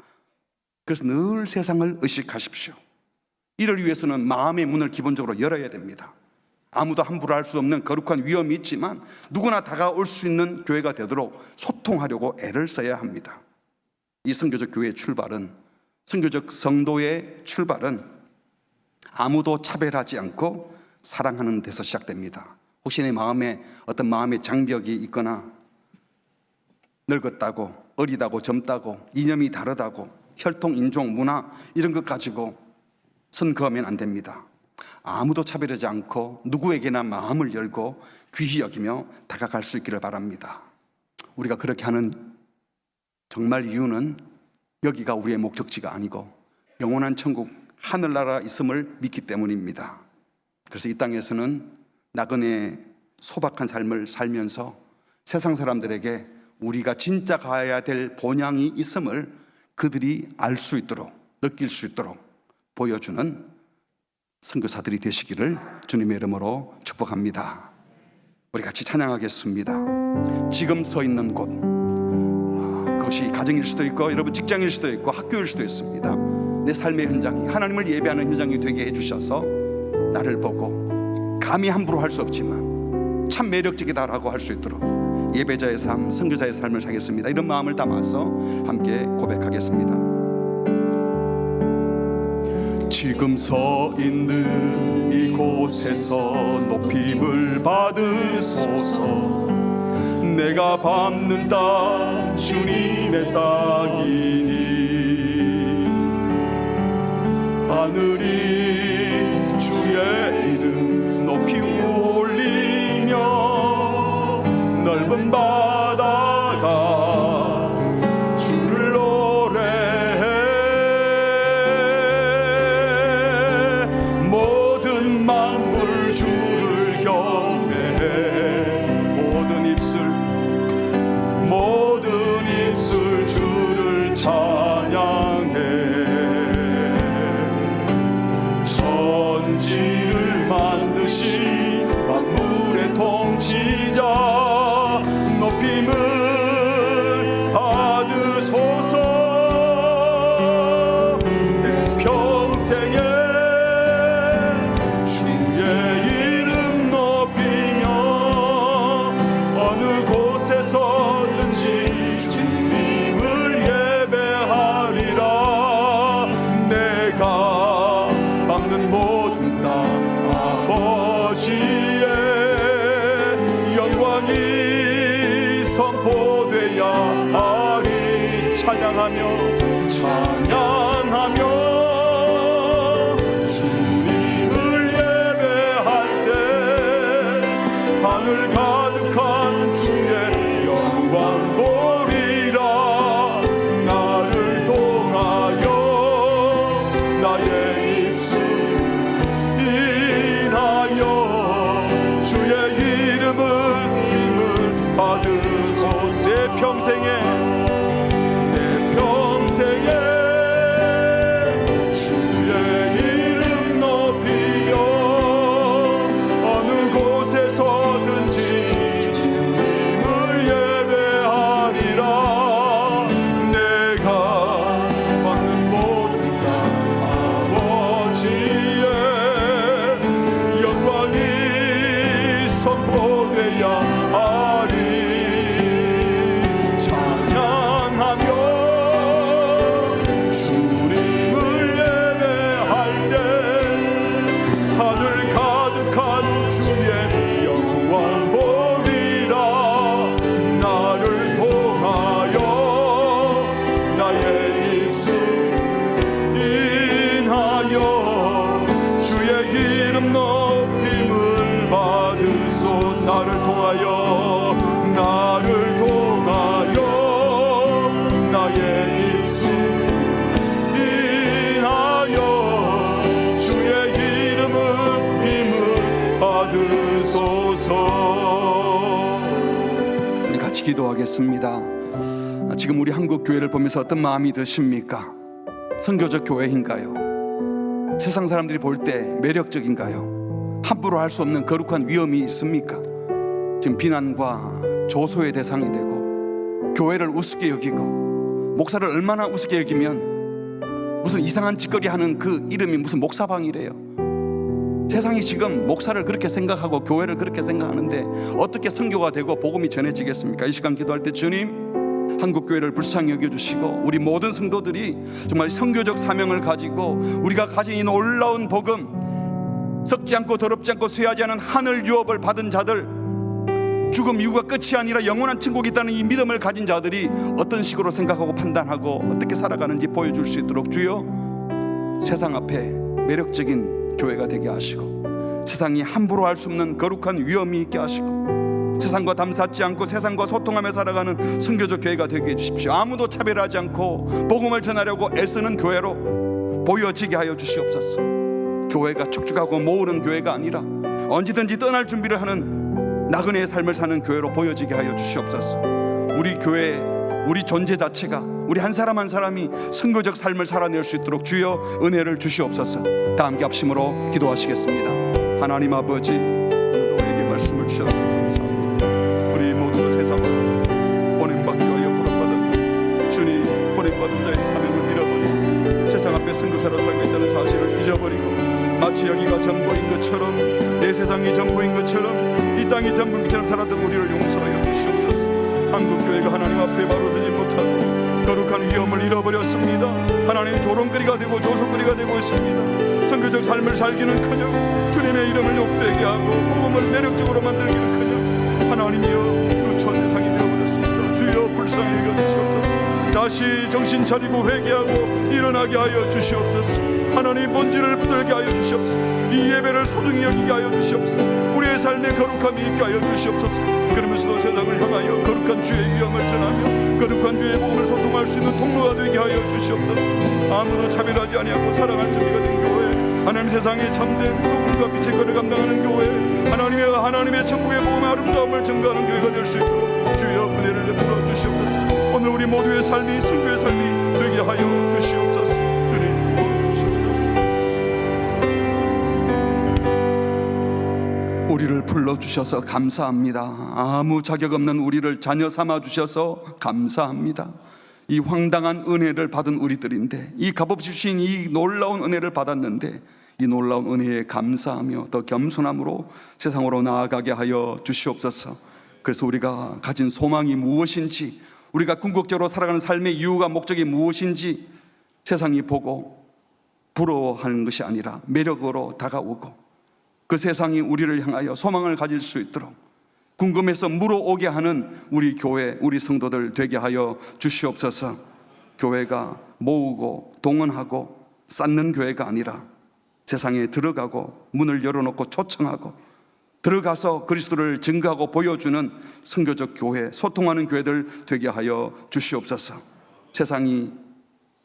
그래서 늘 세상을 의식하십시오. 이를 위해서는 마음의 문을 기본적으로 열어야 됩니다. 아무도 함부로 할 수 없는 거룩한 위험이 있지만 누구나 다가올 수 있는 교회가 되도록 소통하려고 애를 써야 합니다. 이 선교적 교회의 출발은, 선교적 성도의 출발은 아무도 차별하지 않고 사랑하는 데서 시작됩니다. 혹시 내 마음에 어떤 마음의 장벽이 있거나 늙었다고, 어리다고, 젊다고, 이념이 다르다고, 혈통, 인종, 문화 이런 것 가지고 선거하면 안 됩니다. 아무도 차별하지 않고 누구에게나 마음을 열고 귀히 여기며 다가갈 수 있기를 바랍니다. 우리가 그렇게 하는 정말 이유는 여기가 우리의 목적지가 아니고 영원한 천국 하늘나라 있음을 믿기 때문입니다. 그래서 이 땅에서는 나그네의 소박한 삶을 살면서 세상 사람들에게 우리가 진짜 가야 될 본향이 있음을 그들이 알 수 있도록, 느낄 수 있도록 보여주는 선교사들이 되시기를 주님의 이름으로 축복합니다. 우리 같이 찬양하겠습니다. 지금 서 있는 곳, 그것이 가정일 수도 있고 여러분 직장일 수도 있고 학교일 수도 있습니다. 내 삶의 현장이 하나님을 예배하는 현장이 되게 해주셔서 나를 보고 감히 함부로 할 수 없지만 참 매력적이다라고 할 수 있도록 예배자의 삶, 선교자의 삶을 사겠습니다. 이런 마음을 담아서 함께 고백하겠습니다. 지금 서 있는 이곳에서 높임을 받으소서. 내가 밟는 땅 주님의 땅이니 하늘이 주의 이름 높이 올리며 넓은 바다가 주를 노래해. 모든 만물 주를 경배해. 모든 입술 주를 찬양해. 천지를 만드신 만물의 통치자 높임을 받으소서. 내 평생에 주의 이름 높이며 어느 곳에서든지 주님을 예배하리라. 내가 밟는 모든 땅 아버지의 영광이 선포되야 하리. 찬양하며 주님을 예배할 때 하늘 가득한 주의 영광 보리라. 나를 통하여 나의 입술 인하여 주의 이름을 힘을 받으소서. 내 평생에 주의 이름 높이며 어느 곳에서든지 주님을 예배하리라. 내가 밟는 모든 땅 아버지의 영광이 선포되야 하리. 찬양하며 주님을 예배할 때 하늘 가득한 주의 영광 보리라. 나를 통하여 나의 입술 인하여 주의 이름 높임을 받으소서. 나를 통하여 나의 입술 인하여 주의 이름을 힘을 받으소서. 우리 같이 기도하겠습니다. 지금 우리 한국 교회를 보면서 어떤 마음이 드십니까? 선교적 교회인가요? 세상 사람들이 볼 때 매력적인가요? 함부로 할 수 없는 거룩한 위험이 있습니까? 지금 비난과 조소의 대상이 되고 교회를 우습게 여기고 목사를 얼마나 우습게 여기면 무슨 이상한 짓거리 하는 그 이름이 무슨 목사방이래요. 세상이 지금 목사를 그렇게 생각하고 교회를 그렇게 생각하는데 어떻게 선교가 되고 복음이 전해지겠습니까? 이 시간 기도할 때 주님, 한국교회를 불쌍히 여겨주시고 우리 모든 성도들이 정말 선교적 사명을 가지고 우리가 가진 이 놀라운 복음, 썩지 않고 더럽지 않고 쇠하지 않은 하늘 유업을 받은 자들, 죽음 이후가 끝이 아니라 영원한 천국이 있다는 이 믿음을 가진 자들이 어떤 식으로 생각하고 판단하고 어떻게 살아가는지 보여줄 수 있도록 주여 세상 앞에 매력적인 교회가 되게 하시고 세상이 함부로 할 수 없는 거룩한 위엄이 있게 하시고 세상과 담쌓지 않고 세상과 소통하며 살아가는 선교적 교회가 되게 해주십시오. 아무도 차별하지 않고 복음을 전하려고 애쓰는 교회로 보여지게 하여 주시옵소서. 교회가 축축하고 모으는 교회가 아니라 언제든지 떠날 준비를 하는 나그네의 삶을 사는 교회로 보여지게 하여 주시옵소서. 우리 교회, 우리 존재 자체가 우리 한 사람 한 사람이 선교적 삶을 살아낼 수 있도록 주여 은혜를 주시옵소서. 다 함께 합심으로 기도하시겠습니다. 하나님 아버지, 오늘 우리에게 말씀을 주셔서 감사합니다. 우리 모두가 세상으로 보냄받기 위하여 부름받은 주님, 보냄받은 자의 사명을 잃어버리고 세상 앞에 선교사로 살고 있다는 사실을 잊어버리고 마치 여기가 전부인 것처럼 내 세상이 전부인 것처럼 이 땅이 전부인 것처럼 살았던 우리를 용서하여 주시옵소서. 한국교회가 하나님 앞에 바로 서지 못하고 거룩한 위엄을 잃어버렸습니다. 하나님 조롱거리가 되고 조소거리가 되고 있습니다. 선교적 삶을 살기는커녕 주님의 이름을 욕되게 하고 복음을 매력적으로 만들기는커녕 하나님이여 누추한 대상이 되어버렸습니다. 주여 불쌍히 여겨주시옵소서. 다시 정신 차리고 회개하고 일어나게 하여 주시옵소서. 하나님 본질을 붙들게 하여 주시옵소서. 이 예배를 소중히 여기게 하여 주시옵소서. 우리의 삶에 거룩함이 있게 하여 주시옵소서. 그러면서도 세상을 향하여 거룩한 주의 위엄을 전하며 거룩한 주의 복음을 소통할 수 있는 통로가 되게 하여 주시옵소서. 아무도 차별하지 아니하고 살아갈 준비가 된 교회, 하나님 세상에 참된 소금과 빛의 거를 감당하는 교회, 하나님의 천국의 복음의 아름다움을 증거하는 교회가 될 수 있도록 주여 은혜를 베풀어 주시옵소서. 오늘 우리 모두의 삶이 선교의 삶이 되게 하여 주시옵소서. 주님 도와주시옵소서. 우리를 불러주셔서 감사합니다. 아무 자격 없는 우리를 자녀 삼아 주셔서 감사합니다. 이 황당한 은혜를 받은 우리들인데, 이 값없이 주신 이 놀라운 은혜를 받았는데 이 놀라운 은혜에 감사하며 더 겸손함으로 세상으로 나아가게 하여 주시옵소서. 그래서 우리가 가진 소망이 무엇인지, 우리가 궁극적으로 살아가는 삶의 이유가 목적이 무엇인지 세상이 보고 부러워하는 것이 아니라 매력으로 다가오고 그 세상이 우리를 향하여 소망을 가질 수 있도록 궁금해서 물어오게 하는 우리 교회, 우리 성도들 되게 하여 주시옵소서. 교회가 모으고 동원하고 쌓는 교회가 아니라 세상에 들어가고 문을 열어놓고 초청하고 들어가서 그리스도를 증거하고 보여주는 선교적 교회, 소통하는 교회들 되게 하여 주시옵소서. 세상이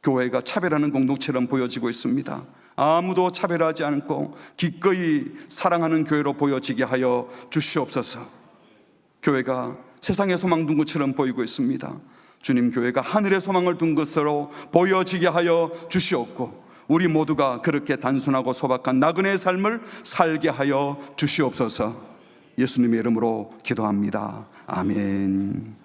교회가 차별하는 공동체처럼 보여지고 있습니다. 아무도 차별하지 않고 기꺼이 사랑하는 교회로 보여지게 하여 주시옵소서. 교회가 세상의 소망 둔 것처럼 보이고 있습니다. 주님, 교회가 하늘의 소망을 둔 것으로 보여지게 하여 주시옵고 우리 모두가 그렇게 단순하고 소박한 나그네의 삶을 살게 하여 주시옵소서. 예수님의 이름으로 기도합니다. 아멘.